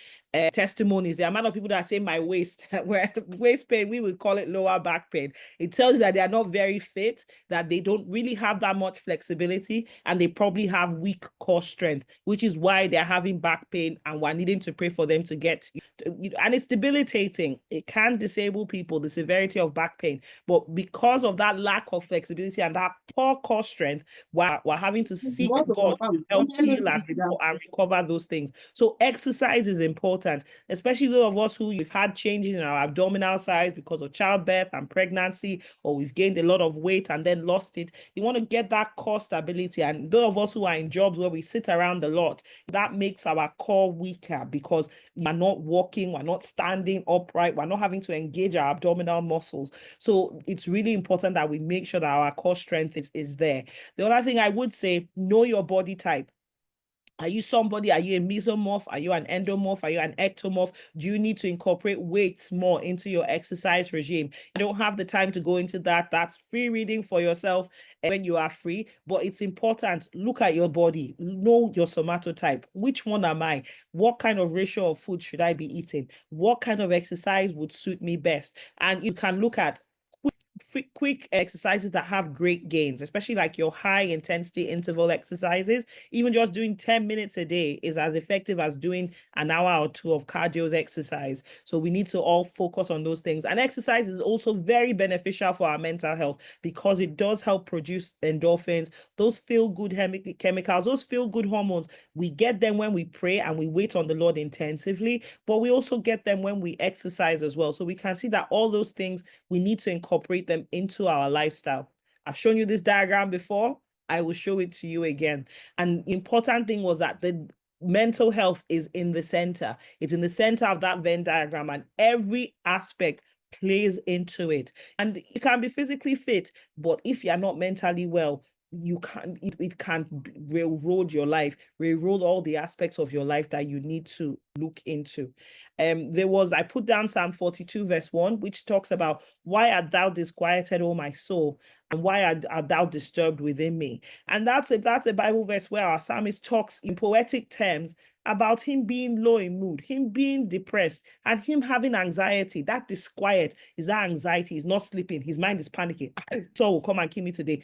testimonies, the amount of people that say my waist, where waist pain, we would call it lower back pain. It tells you that they are not very fit, that they don't really have that much flexibility, and they probably have weak core strength, which is why they're having back pain, and we're needing to pray for them to get, and it's debilitating. It can disable people, the severity of back pain, but because of that lack of flexibility and that poor core strength, we're having to seek God to help heal and recover those things. So exercise is important, especially those of us who we've had changes in our abdominal size because of childbirth and pregnancy, or we've gained a lot of weight and then lost it. You want to get that core stability. And those of us who are in jobs where we sit around a lot, that makes our core weaker because we're not walking, we're not standing upright, we're not having to engage our abdominal muscles. So it's really important that we make sure that our core strength is there. The other thing I would say, know your body type. Are you a mesomorph? Are you an endomorph? Are you an ectomorph? Do you need to incorporate weights more into your exercise regime? I don't have the time to go into that. That's free reading for yourself when you are free, but it's important. Look at your body, know your somatotype. Which one am I? What kind of ratio of food should I be eating? What kind of exercise would suit me best? And you can look at quick exercises that have great gains, especially like your high intensity interval exercises. Even just doing 10 minutes a day is as effective as doing an hour or 2 of cardio exercise. So we need to all focus on those things. And exercise is also very beneficial for our mental health because it does help produce endorphins, those feel-good chemicals, those feel-good hormones. We get them when we pray and we wait on the Lord intensively, but we also get them when we exercise as well. So we can see that all those things, we need to incorporate them into our lifestyle. I've shown you this diagram before. I will show it to you again. And the important thing was that the mental health is in the center. It's in the center of that Venn diagram, and every aspect plays into it. And you can be physically fit, but if you're not mentally well, it can railroad your life, railroad all the aspects of your life that you need to look into. I put down Psalm 42 verse 1, which talks about, why art thou disquieted, O my soul, and why art thou disturbed within me? And that's a Bible verse where our psalmist talks in poetic terms about him being low in mood, him being depressed, and him having anxiety. That disquiet is that anxiety. He's not sleeping. His mind is panicking. Saul will come and kill me today.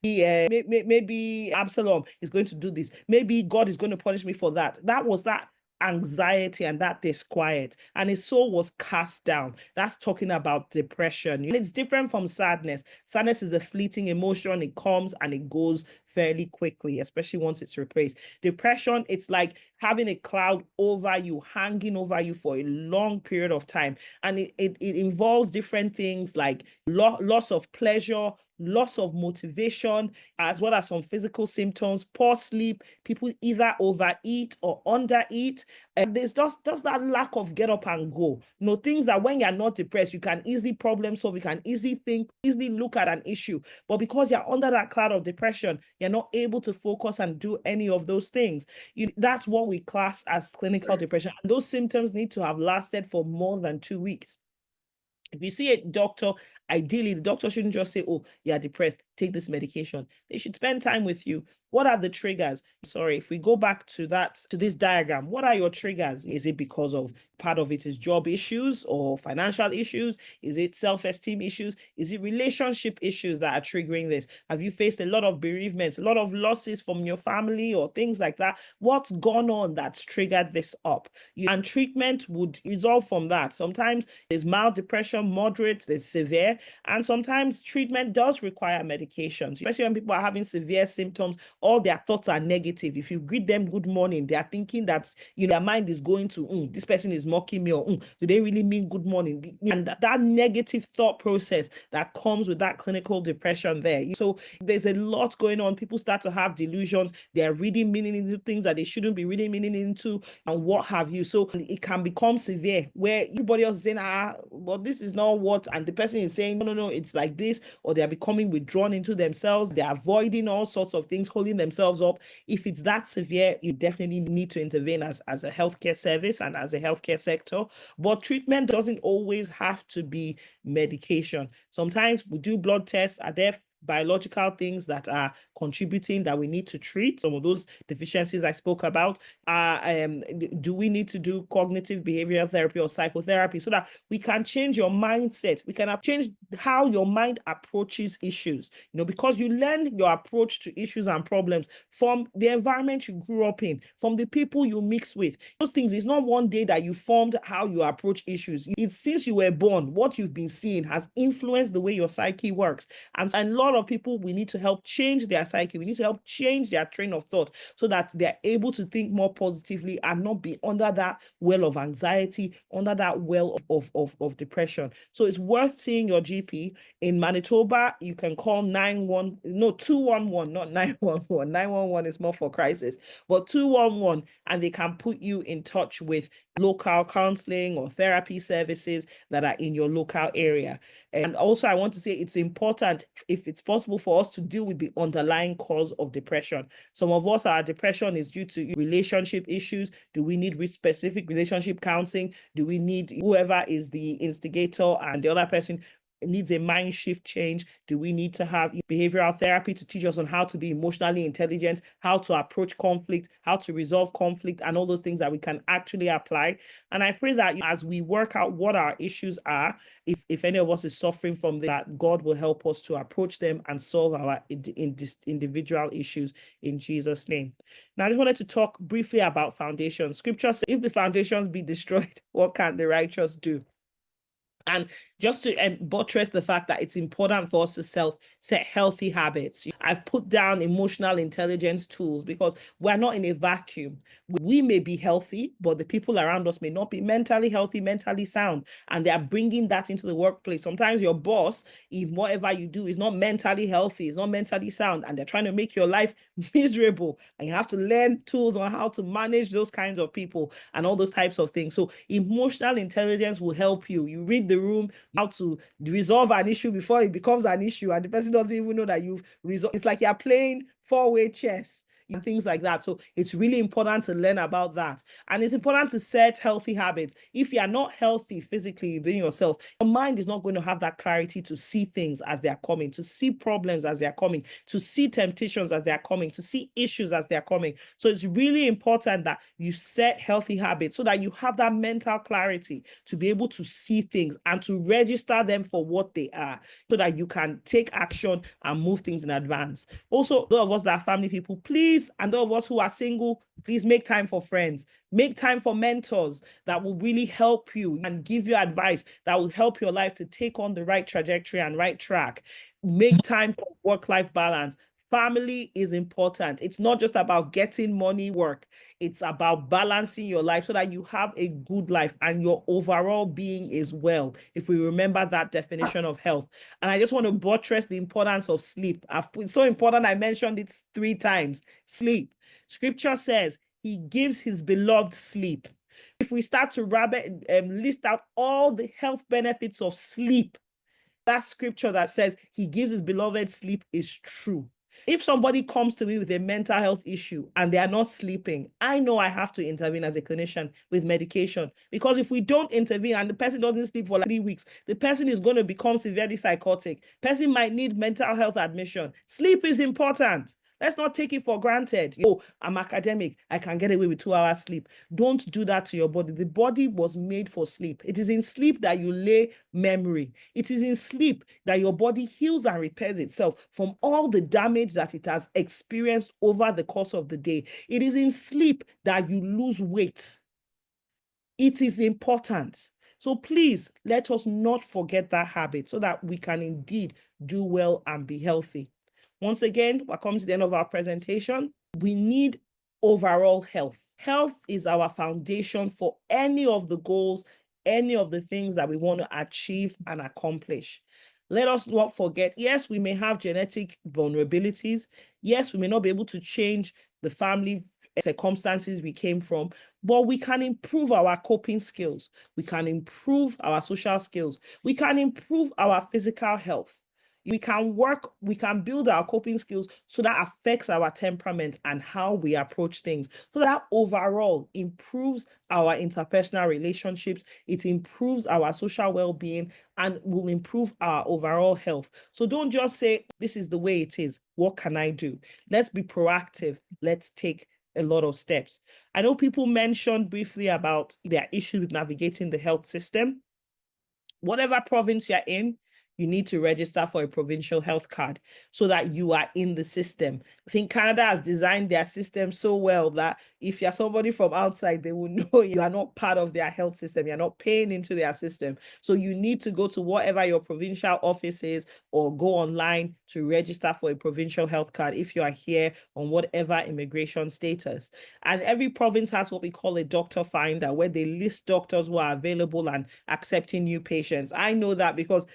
Maybe Absalom is going to do this. Maybe God is going to punish me for that. That was that anxiety and that disquiet, and his soul was cast down. That's talking about depression. And it's different from sadness. Sadness is a fleeting emotion. It comes and it goes fairly quickly, especially once it's replaced. Depression, it's like having a cloud over you, hanging over you for a long period of time. And it involves different things like loss of pleasure, loss of motivation, as well as some physical symptoms, poor sleep, people either overeat or undereat. And there's just that lack of get up and go. Things that when you're not depressed, you can easily problem solve, you can easily think, easily look at an issue. But because you're under that cloud of depression, you're not able to focus and do any of those things. That's what we class as clinical depression. And those symptoms need to have lasted for more than 2 weeks. If you see a doctor, ideally, the doctor shouldn't just say, oh, you're depressed, take this medication. They should spend time with you. What are the triggers? Sorry, if we go back to this diagram, what are your triggers? Is it because of part of it is job issues or financial issues? Is it self-esteem issues? Is it relationship issues that are triggering this? Have you faced a lot of bereavements, a lot of losses from your family or things like that? What's gone on that's triggered this up? And treatment would resolve from that. Sometimes there's mild depression, moderate, there's severe, and sometimes treatment does require medications, especially when people are having severe symptoms. All their thoughts are negative. If you greet them good morning, they are thinking that their mind is going to, this person is mocking me, or do they really mean good morning? And that negative thought process that comes with that clinical depression there. So there's a lot going on. People start to have delusions. They're reading meaning into things that they shouldn't be reading meaning into, and what have you. So it can become severe where everybody else is saying, well, this is not what, and the person is saying, no, it's like this, or they're becoming withdrawn into themselves. They're avoiding all sorts of things, holding themselves up. If it's that severe, you definitely need to intervene as a healthcare service and as a healthcare sector. But treatment doesn't always have to be medication. Sometimes we do blood tests. Are there biological things that are contributing that we need to treat? Some of those deficiencies I spoke about. Do we need to do cognitive behavioral therapy or psychotherapy so that we can change your mindset? We can change how your mind approaches issues, because you learn your approach to issues and problems from the environment you grew up in, from the people you mix with. Those things, it's not one day that you formed how you approach issues. It's since you were born, what you've been seeing has influenced the way your psyche works. And a lot of people, we need to help change their psyche. We need to help change their train of thought so that they're able to think more positively and not be under that well of anxiety, under that well of depression. So it's worth seeing your GP. In Manitoba, you can call 211, not 911. 911 is more for crisis, but 211, and they can put you in touch with local counseling or therapy services that are in your local area. And also, I want to say it's important, if it's possible, for us to deal with the underlying cause of depression. Some of us, our depression is due to relationship issues. Do we need specific relationship counseling? Do we need whoever is the instigator and the other person needs a mind shift change? Do we need to have behavioral therapy to teach us on how to be emotionally intelligent, how to approach conflict, how to resolve conflict, and all those things that we can actually apply? And I pray that as we work out what our issues are, if any of us is suffering from that, God will help us to approach them and solve our individual issues in Jesus' name. Now, I just wanted to talk briefly about foundations. Scripture says, if the foundations be destroyed, what can the righteous do? And just to buttress the fact that it's important for us to set healthy habits, I've put down emotional intelligence tools because we're not in a vacuum. We may be healthy, but the people around us may not be mentally healthy, mentally sound, and they are bringing that into the workplace. Sometimes your boss, in whatever you do, is not mentally healthy, is not mentally sound, and they're trying to make your life miserable. And you have to learn tools on how to manage those kinds of people and all those types of things. So emotional intelligence will help you. You read the room, how to resolve an issue before it becomes an issue, and the person doesn't even know that you've resolved. It's like you're playing four-way chess and things like that. So it's really important to learn about that. And it's important to set healthy habits. If you are not healthy physically within yourself, your mind is not going to have that clarity to see things as they are coming, to see problems as they are coming, to see temptations as they are coming, to see issues as they are coming. So it's really important that you set healthy habits so that you have that mental clarity to be able to see things and to register them for what they are, so that you can take action and move things in advance. Also, those of us that are family people, please, and those of us who are single, please make time for friends, make time for mentors that will really help you and give you advice that will help your life to take on the right trajectory and right track. Make time for work-life balance. Family is important. It's not just about getting money work. It's about balancing your life so that you have a good life and your overall being is well, if we remember that definition of health. And I just want to buttress the importance of sleep. It's so important. I mentioned it 3 times. Sleep. Scripture says he gives his beloved sleep. If we start to list out all the health benefits of sleep, that scripture that says he gives his beloved sleep is true. If somebody comes to me with a mental health issue and they are not sleeping, I know I have to intervene as a clinician with medication, because if we don't intervene and the person doesn't sleep for like 3 weeks, the person is going to become severely psychotic. Person might need mental health admission. Sleep is important. Let's not take it for granted. Oh, I'm academic, I can get away with 2 hours sleep. Don't do that to your body. The body was made for sleep. It is in sleep that you lay memory. It is in sleep that your body heals and repairs itself from all the damage that it has experienced over the course of the day. It is in sleep that you lose weight. It is important. So please, let us not forget that habit so that we can indeed do well and be healthy. Once again, we're coming to the end of our presentation. We need overall health. Health is our foundation for any of the goals, any of the things that we want to achieve and accomplish. Let us not forget, yes, we may have genetic vulnerabilities. Yes, we may not be able to change the family circumstances we came from, but we can improve our coping skills. We can improve our social skills. We can improve our physical health. We can build our coping skills so that affects our temperament and how we approach things. So that overall improves our interpersonal relationships, it improves our social well-being, and will improve our overall health. So don't just say, this is the way it is. What can I do? Let's be proactive. Let's take a lot of steps. I know people mentioned briefly about their issues with navigating the health system. Whatever province you're in, you need to register for a provincial health card so that you are in the system. I think Canada has designed their system so well that if you're somebody from outside, they will know you are not part of their health system. You're not paying into their system. So you need to go to whatever your provincial office is or go online to register for a provincial health card if you are here on whatever immigration status. And every province has what we call a doctor finder, where they list doctors who are available and accepting new patients. I know that because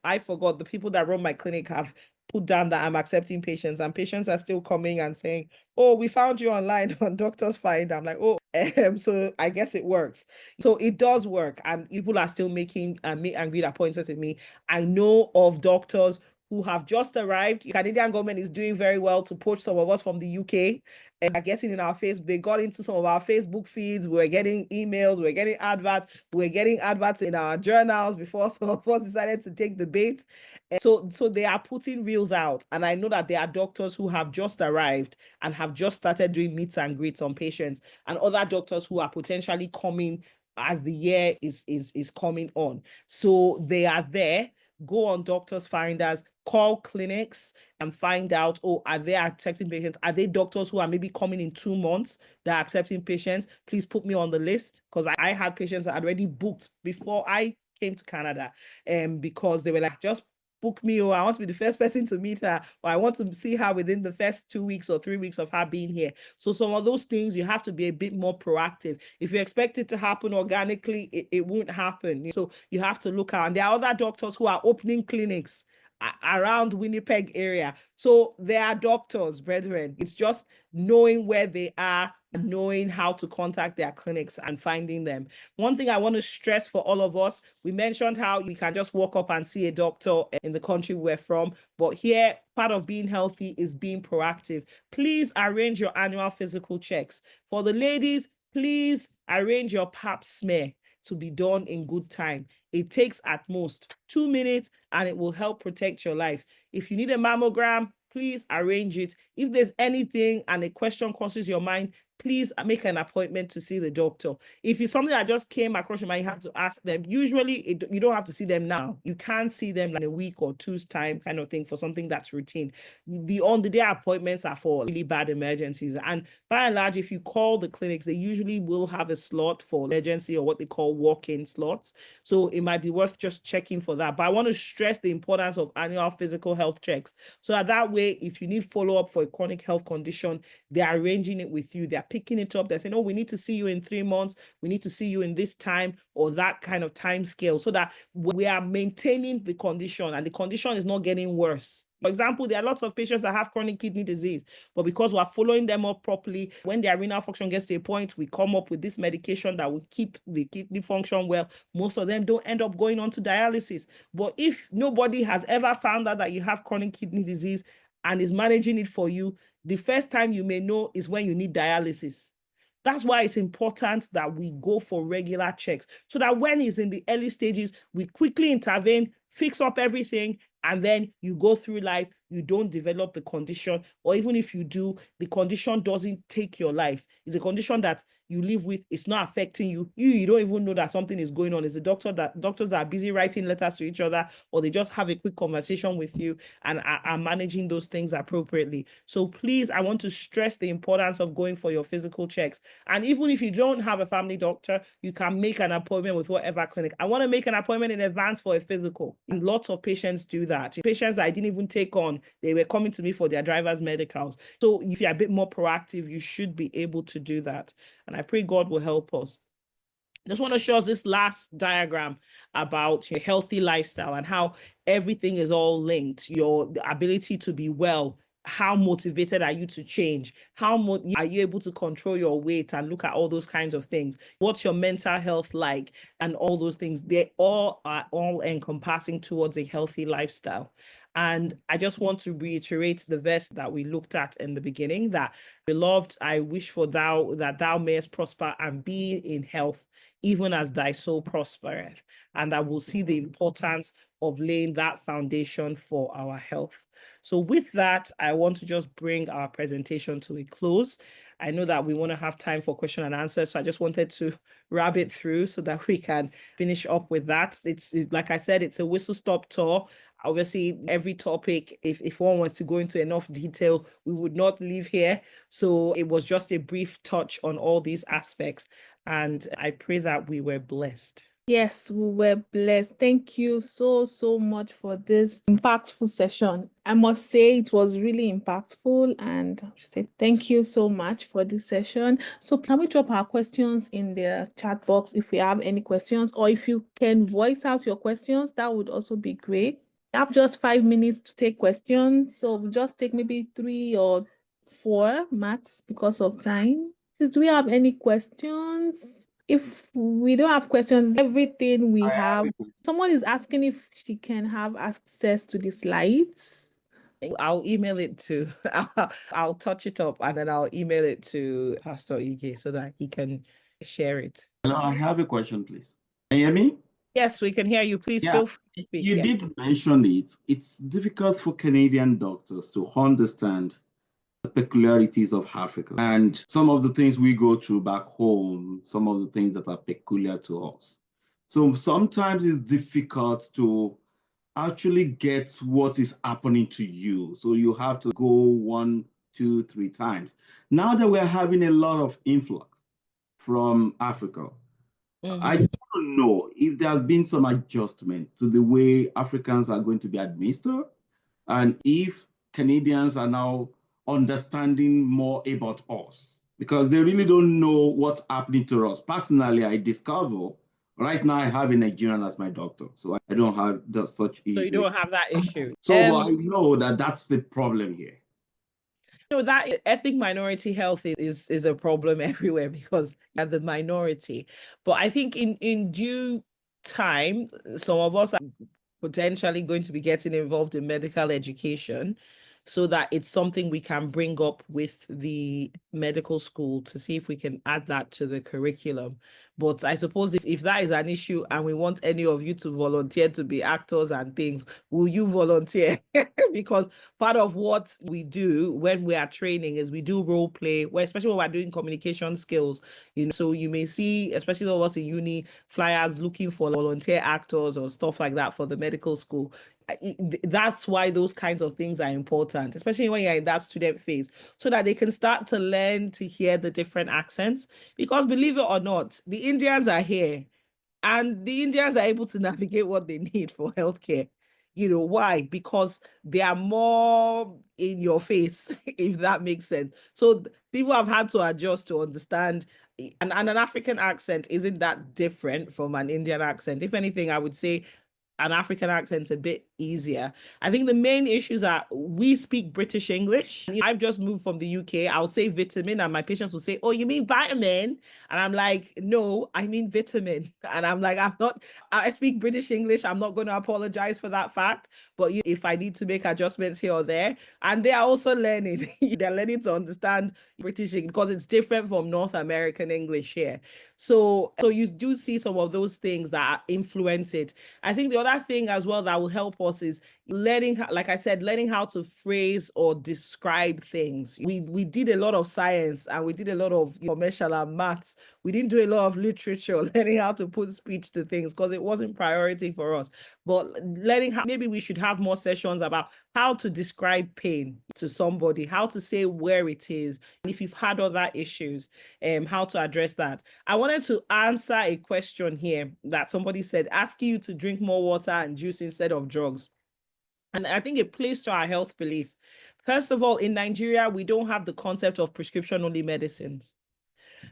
I forgot. The people that run my clinic have put down that I'm accepting patients, and patients are still coming and saying, oh, we found you online on Doctors Finder. I'm like, oh, so I guess it works. So it does work, and people are still making meet and greet appointments with me. I know of doctors who have just arrived. The Canadian government is doing very well to poach some of us from the UK and are getting in our face. They got into some of our Facebook feeds. We're getting emails, we're getting adverts, we're getting adverts in our journals before some of us decided to take the bait. And so they are putting reels out. And I know that there are doctors who have just arrived and have just started doing meets and greets on patients, and other doctors who are potentially coming as the year is coming on. So they are there. Go on Doctors Finders, call clinics and find out, oh, are they accepting patients? Are they doctors who are maybe coming in 2 months that are accepting patients? Please put me on the list, because I had patients that had already booked before I came to Canada, because they were like, just book me, or I want to be the first person to meet her, or I want to see her within the first 2 weeks or 3 weeks of her being here. So some of those things, you have to be a bit more proactive. If you expect it to happen organically, it won't happen. So you have to look out. And there are other doctors who are opening clinics around Winnipeg area. So there are doctors, brethren. It's just knowing where they are, knowing how to contact their clinics and finding them. One thing I want to stress for all of us, we mentioned how we can just walk up and see a doctor in the country we're from, but here, part of being healthy is being proactive. Please arrange your annual physical checks. For the ladies, please arrange your pap smear to be done in good time. It takes at most 2 minutes and it will help protect your life. If you need a mammogram, please arrange it. If there's anything and a question crosses your mind, please make an appointment to see the doctor. If it's something that just came across your mind, you have to ask them. Usually, you don't have to see them now. You can see them like a week or two's time kind of thing for something that's routine. The on-the-day appointments are for really bad emergencies. And by and large, if you call the clinics, they usually will have a slot for emergency or what they call walk-in slots. So it might be worth just checking for that. But I want to stress the importance of annual physical health checks. So that way, if you need follow-up for a chronic health condition, they're arranging it with you. They're picking it up. They're saying, oh, we need to see you in 3 months. We need to see you in this time or that kind of time scale, so that we are maintaining the condition and the condition is not getting worse. For example, there are lots of patients that have chronic kidney disease, but because we're following them up properly, when their renal function gets to a point, we come up with this medication that will keep the kidney function well. Most of them don't end up going on to dialysis. But if nobody has ever found out that you have chronic kidney disease and is managing it for you, the first time you may know is when you need dialysis. That's why it's important that we go for regular checks, so that when it's in the early stages, we quickly intervene, fix up everything, and then you go through life, you don't develop the condition, or even if you do, the condition doesn't take your life. It's a condition that you live with, it's not affecting you. You don't even know that something is going on. It's doctors that are busy writing letters to each other, or they just have a quick conversation with you and are managing those things appropriately. So please, I want to stress the importance of going for your physical checks. And even if you don't have a family doctor, you can make an appointment with whatever clinic. I want to make an appointment in advance for a physical. And lots of patients do that. Patients I didn't even take on, they were coming to me for their driver's medicals. So if you're a bit more proactive, you should be able to do that. And I pray God will help us. I just want to show us this last diagram about your healthy lifestyle and how everything is all linked. Your ability to be well, how motivated are you to change? How are you able to control your weight and look at all those kinds of things? What's your mental health like? And all those things, they all are all encompassing towards a healthy lifestyle. And I just want to reiterate the verse that we looked at in the beginning, that beloved, I wish for that thou mayest prosper and be in health, even as thy soul prospereth. And that we'll see the importance of laying that foundation for our health. So with that, I want to just bring our presentation to a close. I know that we want to have time for question and answer, so I just wanted to wrap it through so that we can finish up with that. It's like I said, it's a whistle-stop tour. Obviously, every topic, if one wants to go into enough detail, we would not leave here. So it was just a brief touch on all these aspects. And I pray that we were blessed. Yes, we were blessed. Thank you so much for this impactful session. I must say it was really impactful, and I say thank you so much for this session. So can we drop our questions in the chat box if we have any questions, or if you can voice out your questions, that would also be great. I have just 5 minutes to take questions, so we'll just take maybe 3 or 4 max because of time. Do we have any questions? If we don't have questions, everything we have. Someone is asking if she can have access to the slides. I'll email it to, I'll touch it up and then I'll email it to Pastor Ige so that he can share it. Hello, I have a question, please. Can you hear me? Yes, we can hear you. Please feel free to speak. You did mention it. It's difficult for Canadian doctors to understand the peculiarities of Africa and some of the things we go through back home, some of the things that are peculiar to us. So sometimes it's difficult to actually get what is happening to you. So you have to go 1, 2, 3 times. Now that we're having a lot of influx from Africa, I just want to know if there has been some adjustment to the way Africans are going to be administered, and if Canadians are now understanding more about us, because they really don't know what's happening to us. Personally, I discover right now I have a Nigerian as my doctor, so I don't have such issue. So you don't have that issue. So I know that that's the problem here. That ethnic minority health is a problem everywhere because you're the minority. But I think in due time, some of us are potentially going to be getting involved in medical education. so that it's something we can bring up with the medical school to see if we can add that to the curriculum. But I suppose if that is an issue and we want any of you to volunteer to be actors and things, will you volunteer? Because part of what we do when we are training is we do role play, especially when we're doing communication skills. So you may see, especially those of us in uni, flyers looking for volunteer actors or stuff like that for the medical school. That's why those kinds of things are important, especially when you're in that student phase, so that they can start to learn to hear the different accents. Because believe it or not, the Indians are here and the Indians are able to navigate what they need for healthcare. Why? Because they are more in your face, if that makes sense. So people have had to adjust to understand, and an African accent isn't that different from an Indian accent. If anything, I would say an African accent's a bit easier. I think the main issues are we speak British English. I've just moved from the UK. I'll say vitamin and my patients will say, oh, you mean vitamin? And I'm like, no, I mean vitamin. And I'm like, I speak British English. I'm not going to apologize for that fact. But if I need to make adjustments here or there, and they are also learning, they're learning to understand British English because it's different from North American English here. So you do see some of those things that influence it. I think the other thing as well that will help us is learning, like I said, learning how to phrase or describe things. We did a lot of science and we did a lot of commercial and maths. We didn't do a lot of literature, learning how to put speech to things because it wasn't priority for us. But learning how, maybe we should have more sessions about how to describe pain to somebody, how to say where it is, and if you've had other issues, how to address that. I wanted to answer a question here that somebody said, asking you to drink more water and juice instead of drugs. And I think it plays to our health belief. First of all, in Nigeria, we don't have the concept of prescription-only medicines.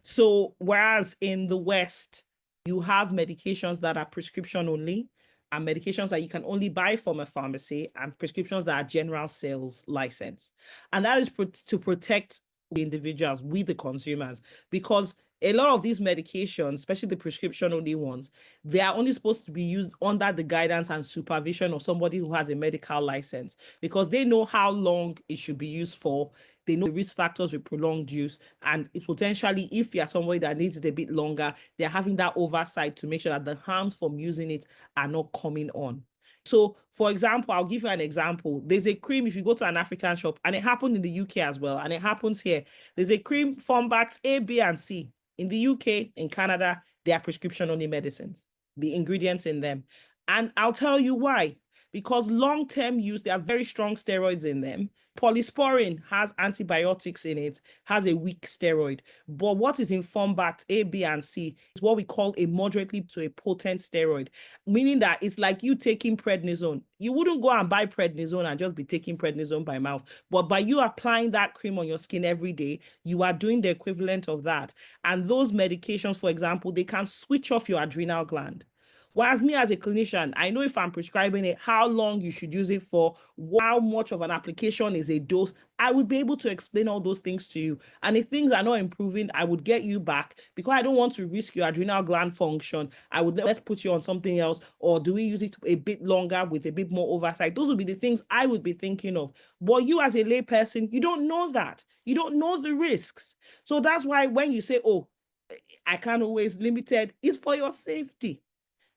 So whereas in the West, you have medications that are prescription only and medications that you can only buy from a pharmacy and prescriptions that are general sales license. And that is to protect the individuals, we the consumers, because a lot of these medications, especially the prescription only ones, they are only supposed to be used under the guidance and supervision of somebody who has a medical license because they know how long it should be used for. They know the risk factors with prolonged use, and potentially if you're somebody that needs it a bit longer, they're having that oversight to make sure that the harms from using it are not coming on. So, for example, I'll give you an example. There's a cream, if you go to an African shop, and it happened in the UK as well, and it happens here. There's a cream, Formbax A, B, and C. In the UK, in Canada, they are prescription-only medicines, the ingredients in them. And I'll tell you why. Because long-term use, there are very strong steroids in them. Polysporin has antibiotics in it, has a weak steroid. But what is in Formbax A, B, and C is what we call a moderately to a potent steroid, meaning that it's like you taking prednisone. You wouldn't go and buy prednisone and just be taking prednisone by mouth. But by you applying that cream on your skin every day, you are doing the equivalent of that. And those medications, for example, they can switch off your adrenal gland. Whereas me as a clinician, I know if I'm prescribing it, how long you should use it for, how much of an application is a dose. I would be able to explain all those things to you. And if things are not improving, I would get you back because I don't want to risk your adrenal gland function. I would let's put you on something else, or do we use it a bit longer with a bit more oversight? Those would be the things I would be thinking of. But you as a lay person, you don't know that. You don't know the risks. So that's why when you say, oh, I can't always limited, it's for your safety.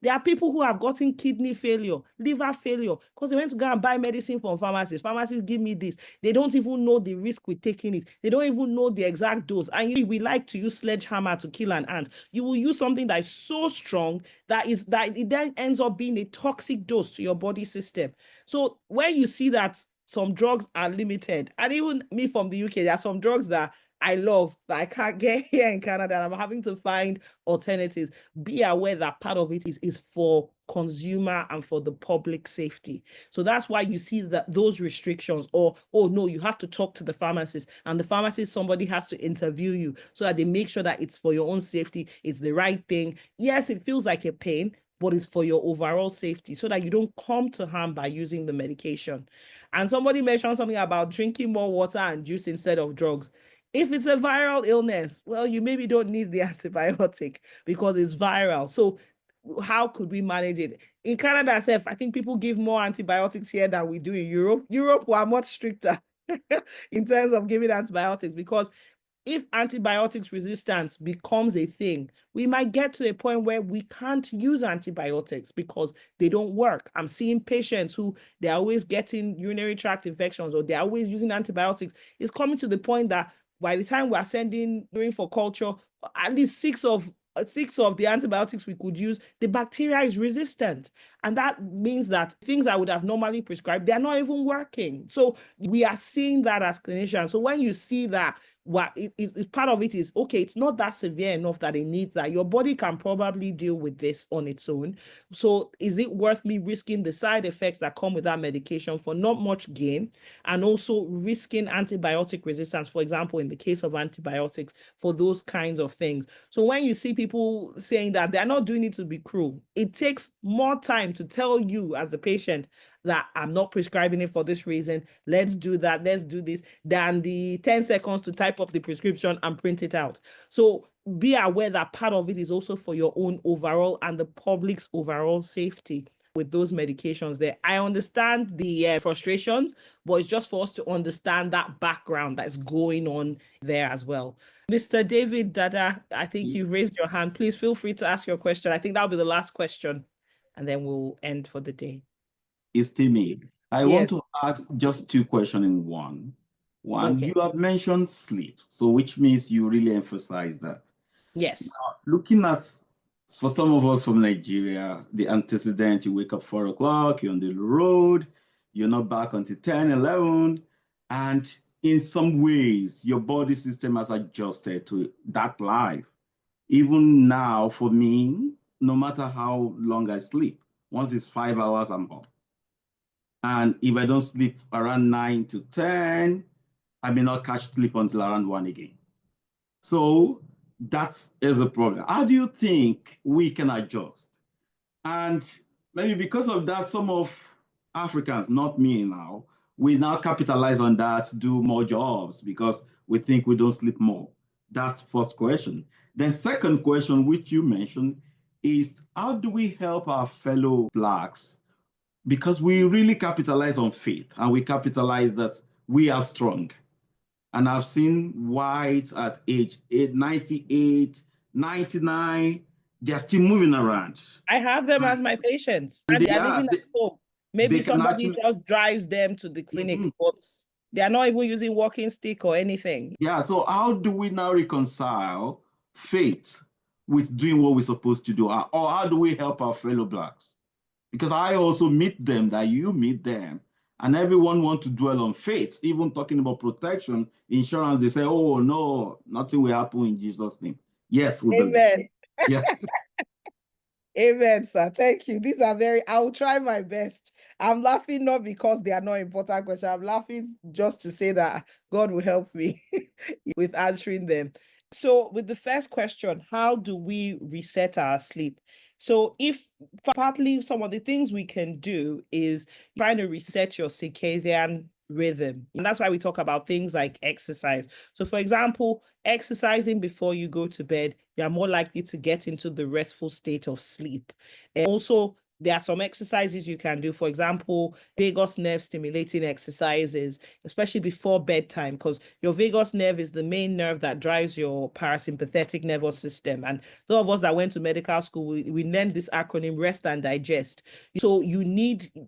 There are people who have gotten kidney failure, liver failure, because they went to go and buy medicine from pharmacies. Pharmacies give me this. They don't even know the risk with taking it. They don't even know the exact dose. And we like to use sledgehammer to kill an ant. You will use something that is so strong that it then ends up being a toxic dose to your body system. So when you see that some drugs are limited, and even me from the UK, there are some drugs that I love that I can't get here in Canada, and I'm having to find alternatives. Be aware that part of it is for consumer and for the public safety. So that's why you see that those restrictions, or, oh no, you have to talk to the pharmacist, and the pharmacist, somebody has to interview you so that they make sure that it's for your own safety, it's the right thing. Yes, it feels like a pain, but it's for your overall safety so that you don't come to harm by using the medication. And somebody mentioned something about drinking more water and juice instead of drugs. If it's a viral illness, well, you maybe don't need the antibiotic because it's viral. So how could we manage it? In Canada, I think people give more antibiotics here than we do in Europe. Europe, we are much stricter in terms of giving antibiotics, because if antibiotics resistance becomes a thing, we might get to a point where we can't use antibiotics because they don't work. I'm seeing patients who they're always getting urinary tract infections, or they're always using antibiotics. It's coming to the point that by the time we're sending urine for culture, at least six of the antibiotics we could use, the bacteria is resistant. And that means that things I would have normally prescribed, they're not even working. So we are seeing that as clinicians. So when you see that, part of it is, okay, it's not that severe enough that it needs that. Your body can probably deal with this on its own. So is it worth me risking the side effects that come with that medication for not much gain, and also risking antibiotic resistance, for example, in the case of antibiotics, for those kinds of things? So when you see people saying that they're not doing it to be cruel, it takes more time to tell you as a patient that I'm not prescribing it for this reason, let's do that, let's do this, than the 10 seconds to type up the prescription and print it out. So be aware that part of it is also for your own overall and the public's overall safety with those medications there. I understand the frustrations, but it's just for us to understand that background that's going on there as well. Mr. David Dada, I think you've raised your hand. Please feel free to ask your question. I think that'll be the last question, and then we'll end for the day. It's still me. I Yes. want to ask just two questions in one. Okay. You have mentioned sleep, so which means you really emphasize that. Yes. Looking at, for some of us from Nigeria, the antecedent, you wake up 4 o'clock, you're on the road, you're not back until 10, 11, and in some ways, your body system has adjusted to that life. Even now, for me, no matter how long I sleep, once it's 5 hours, I'm up. And if I don't sleep around 9 to 10, I may not catch sleep until around 1 again. So that is a problem. How do you think we can adjust? And maybe because of that, some of Africans, not me now, we now capitalize on that, do more jobs because we think we don't sleep more. That's first question. Then second question, which you mentioned, is how do we help our fellow Blacks? Because we really capitalize on faith, and we capitalize that we are strong. And I've seen whites at age 98, 99, they're still moving around. I have them as my patients, and they're living at home. Maybe somebody just drives them to the clinic, but they're not even using walking stick or anything. Yeah, so how do we now reconcile faith with doing what we're supposed to do? Or how do we help our fellow Blacks? Because I also meet them, that you meet them, and everyone wants to dwell on faith. Even talking about protection, insurance, they say, oh, no, nothing will happen in Jesus' name. Yes, we believe. Amen. Yeah. Amen, sir. Thank you. These are I will try my best. I'm laughing not because they are not important questions. I'm laughing just to say that God will help me with answering them. So with the first question, how do we reset our sleep? So if partly some of the things we can do is trying to reset your circadian rhythm. And that's why we talk about things like exercise. So for example, exercising before you go to bed, you're more likely to get into the restful state of sleep. And also, there are some exercises you can do. For example, vagus nerve stimulating exercises, especially before bedtime, because your vagus nerve is the main nerve that drives your parasympathetic nervous system. And those of us that went to medical school, we learned this acronym, rest and digest. So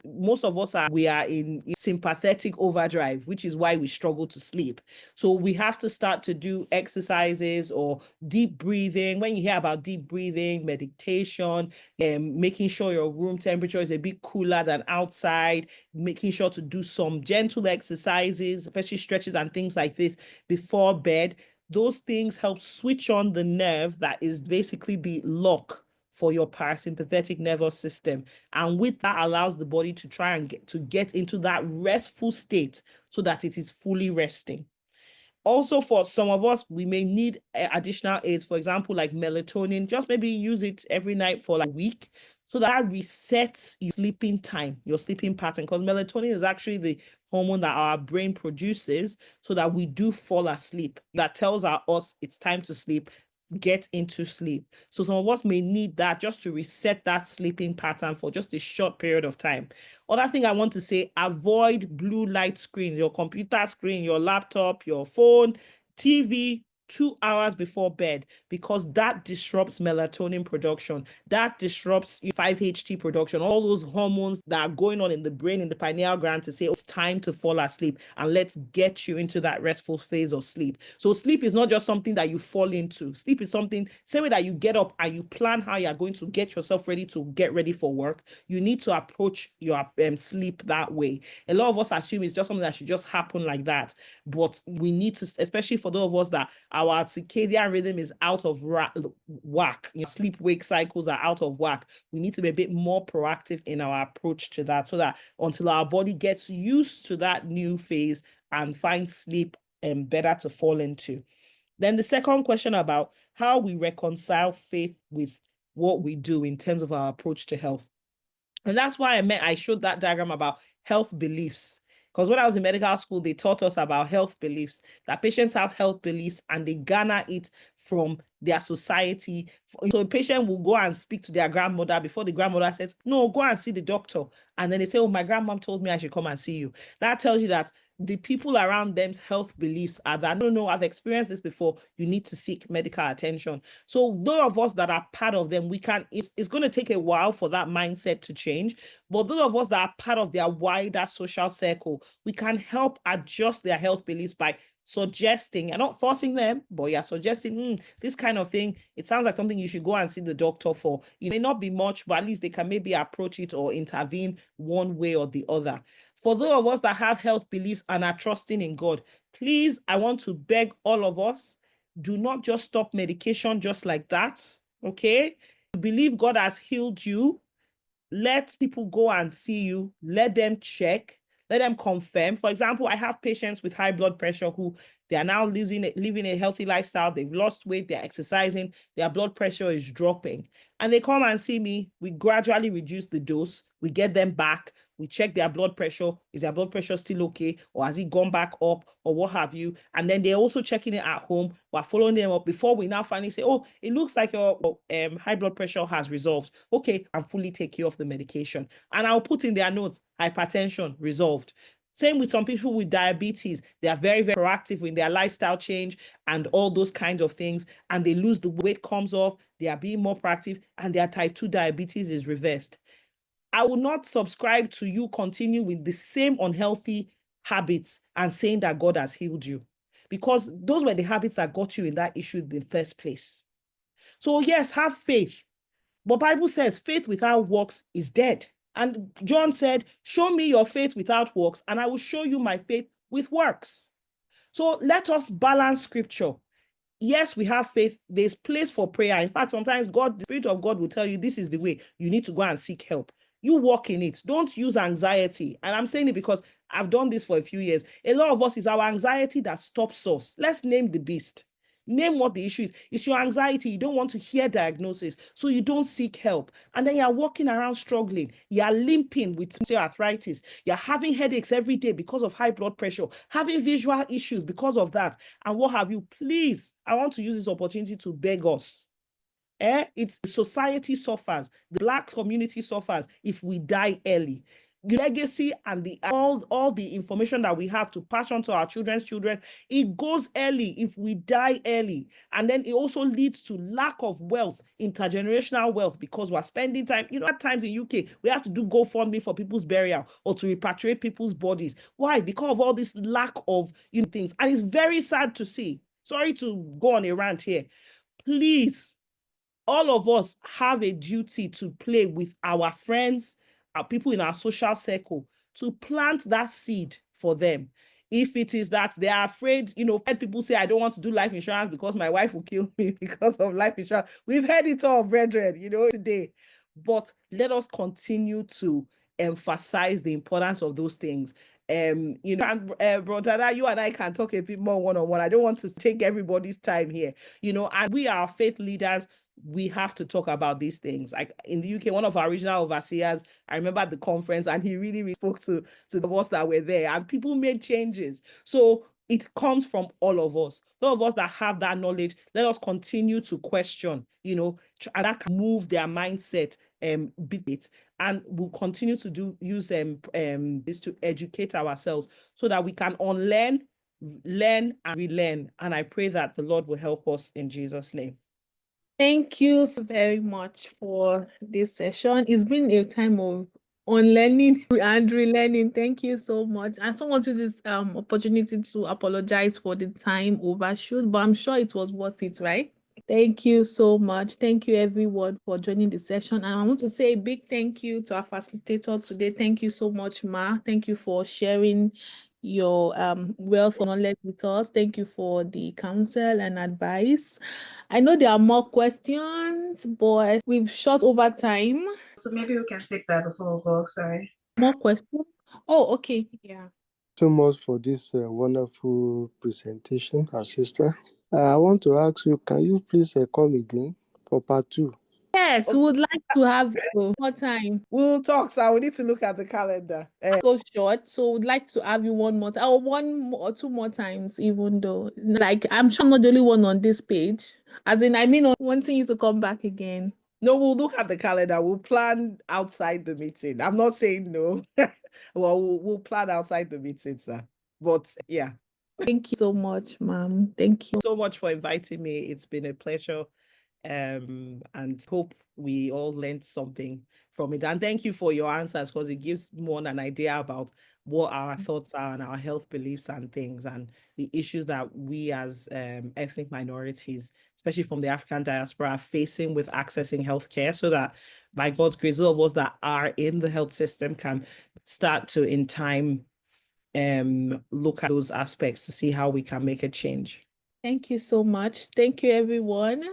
most of us we are in sympathetic overdrive, which is why we struggle to sleep. So we have to start to do exercises or deep breathing. When you hear about deep breathing, meditation, making sure your room temperature is a bit cooler than outside, making sure to do some gentle exercises, especially stretches and things like this before bed. Those things help switch on the nerve that is basically the lock for your parasympathetic nervous system. And with that allows the body to try and get into that restful state so that it is fully resting. Also, for some of us, we may need additional aids, for example, like melatonin. Just maybe use it every night for like a week so that resets your sleeping time, your sleeping pattern, because melatonin is actually the hormone that our brain produces so that we do fall asleep. That tells us it's time to sleep. get into sleep. So some of us may need that just to reset that sleeping pattern for just a short period of time. Other thing I want to say, avoid blue light screens, your computer screen, your laptop, your phone, TV, 2 hours before bed, because that disrupts melatonin production. That disrupts 5-HT production, all those hormones that are going on in the brain, in the pineal gland to say, oh, it's time to fall asleep and let's get you into that restful phase of sleep. So sleep is not just something that you fall into. Sleep is something, same way that you get up and you plan how you're going to get yourself ready to get ready for work, you need to approach your sleep that way. A lot of us assume it's just something that should just happen like that, but we need to, especially for those of us that our circadian rhythm is out of whack, sleep-wake cycles are out of whack, we need to be a bit more proactive in our approach to that, so that until our body gets used to that new phase and finds sleep better to fall into. Then the second question about how we reconcile faith with what we do in terms of our approach to health. And that's why I showed that diagram about health beliefs. Because when I was in medical school, they taught us about health beliefs, that patients have health beliefs and they garner it from their society. So a patient will go and speak to their grandmother before the grandmother says, no, go and see the doctor. And then they say, oh, my grandmom told me I should come and see you. That tells you that the people around them's health beliefs are that, no, I've experienced this before. You need to seek medical attention. So those of us that are part of them, it's going to take a while for that mindset to change. But those of us that are part of their wider social circle, we can help adjust their health beliefs by suggesting, and not forcing them, but you're suggesting this kind of thing. It sounds like something you should go and see the doctor for. It may not be much, but at least they can maybe approach it or intervene one way or the other. For those of us that have health beliefs and are trusting in God, please, I want to beg all of us, do not just stop medication just like that, okay? You believe God has healed you, let people go and see you, let them check, let them confirm. For example, I have patients with high blood pressure who they are now living a healthy lifestyle. They've lost weight, they're exercising, their blood pressure is dropping. And they come and see me. We gradually reduce the dose. We get them back. We check their blood pressure. Is their blood pressure still okay? Or has it gone back up or what have you? And then they're also checking it at home. We're following them up before we now finally say, oh, it looks like your high blood pressure has resolved. Okay, and fully take you off the medication. And I'll put in their notes, hypertension resolved. Same with some people with diabetes. They are very, very proactive in their lifestyle change and all those kinds of things. And they lose the weight, comes off. They are being more proactive and their type 2 diabetes is reversed. I will not subscribe to you continue with the same unhealthy habits and saying that God has healed you, because those were the habits that got you in that issue in the first place. So yes, have faith. But Bible says faith without works is dead. And John said, show me your faith without works, and I will show you my faith with works. So let us balance scripture. Yes, we have faith. There's place for prayer. In fact, sometimes the Spirit of God will tell you this is the way. You need to go and seek help. You walk in it. Don't use anxiety. And I'm saying it because I've done this for a few years. A lot of us, is our anxiety that stops us. Let's name the beast. Name what the issue is. It's your anxiety. You don't want to hear diagnosis, so you don't seek help. And then you're walking around struggling. You're limping with arthritis. You're having headaches every day because of high blood pressure, having visual issues because of that, and what have you. Please, I want to use this opportunity to beg us. It's the society suffers, the Black community suffers if we die early. The legacy and all the information that we have to pass on to our children's children, it goes early if we die early. And then it also leads to lack of wealth, intergenerational wealth, because we're spending time, at times in UK, we have to do GoFundMe for people's burial or to repatriate people's bodies. Why? Because of all this lack of things. And it's very sad to see. Sorry to go on a rant here. Please, all of us have a duty to play with our friends, our people in our social circle, to plant that seed for them. If it is that they are afraid, heard people say, I don't want to do life insurance because my wife will kill me because of life insurance. We've heard it all, brethren, today. But let us continue to emphasize the importance of those things. And brother, you and I can talk a bit more one-on-one. I don't want to take everybody's time here, and we are faith leaders. We have to talk about these things. Like in the UK, one of our regional overseers, I remember at the conference, and he really spoke to the of us that were there, and people made changes. So it comes from all of us. Those of us that have that knowledge, let us continue to question, and that can move their mindset, bit it, and we'll continue to use this to educate ourselves so that we can unlearn, learn, and relearn. And I pray that the Lord will help us in Jesus' name. Thank you so very much for this session. It's been a time of unlearning and relearning. Thank you so much. I also want to use this opportunity to apologize for the time overshoot, but I'm sure it was worth it, right? Thank you so much. Thank you everyone for joining the session. And I want to say a big thank you to our facilitator today. Thank you so much, Ma. Thank you for sharing your wealth of knowledge with us. Thank you for the counsel and advice. I know there are more questions, but we've shot over time. So maybe we can take that before we go. Sorry. More questions? Oh, okay. Yeah. So much for this wonderful presentation, our sister. I want to ask you, can you please come again for part 2? Yes, we would like to have you more time. We'll talk, so we need to look at the calendar. Go short, so we'd like to have you one more time, or one or two more times, even though, like, I'm sure I'm not the only one on this page. As in, I mean, wanting you to come back again. No, we'll look at the calendar. We'll plan outside the meeting. I'm not saying no. Well, we'll plan outside the meeting, sir. But yeah. Thank you so much, ma'am. Thank you so much for inviting me. It's been a pleasure. And hope we all learned something from it. And thank you for your answers, because it gives one an idea about what our thoughts are and our health beliefs and things, and the issues that we as ethnic minorities, especially from the African diaspora, are facing with accessing healthcare, so that by God's grace, those of us that are in the health system can start to, in time, look at those aspects to see how we can make a change. Thank you so much. Thank you, everyone.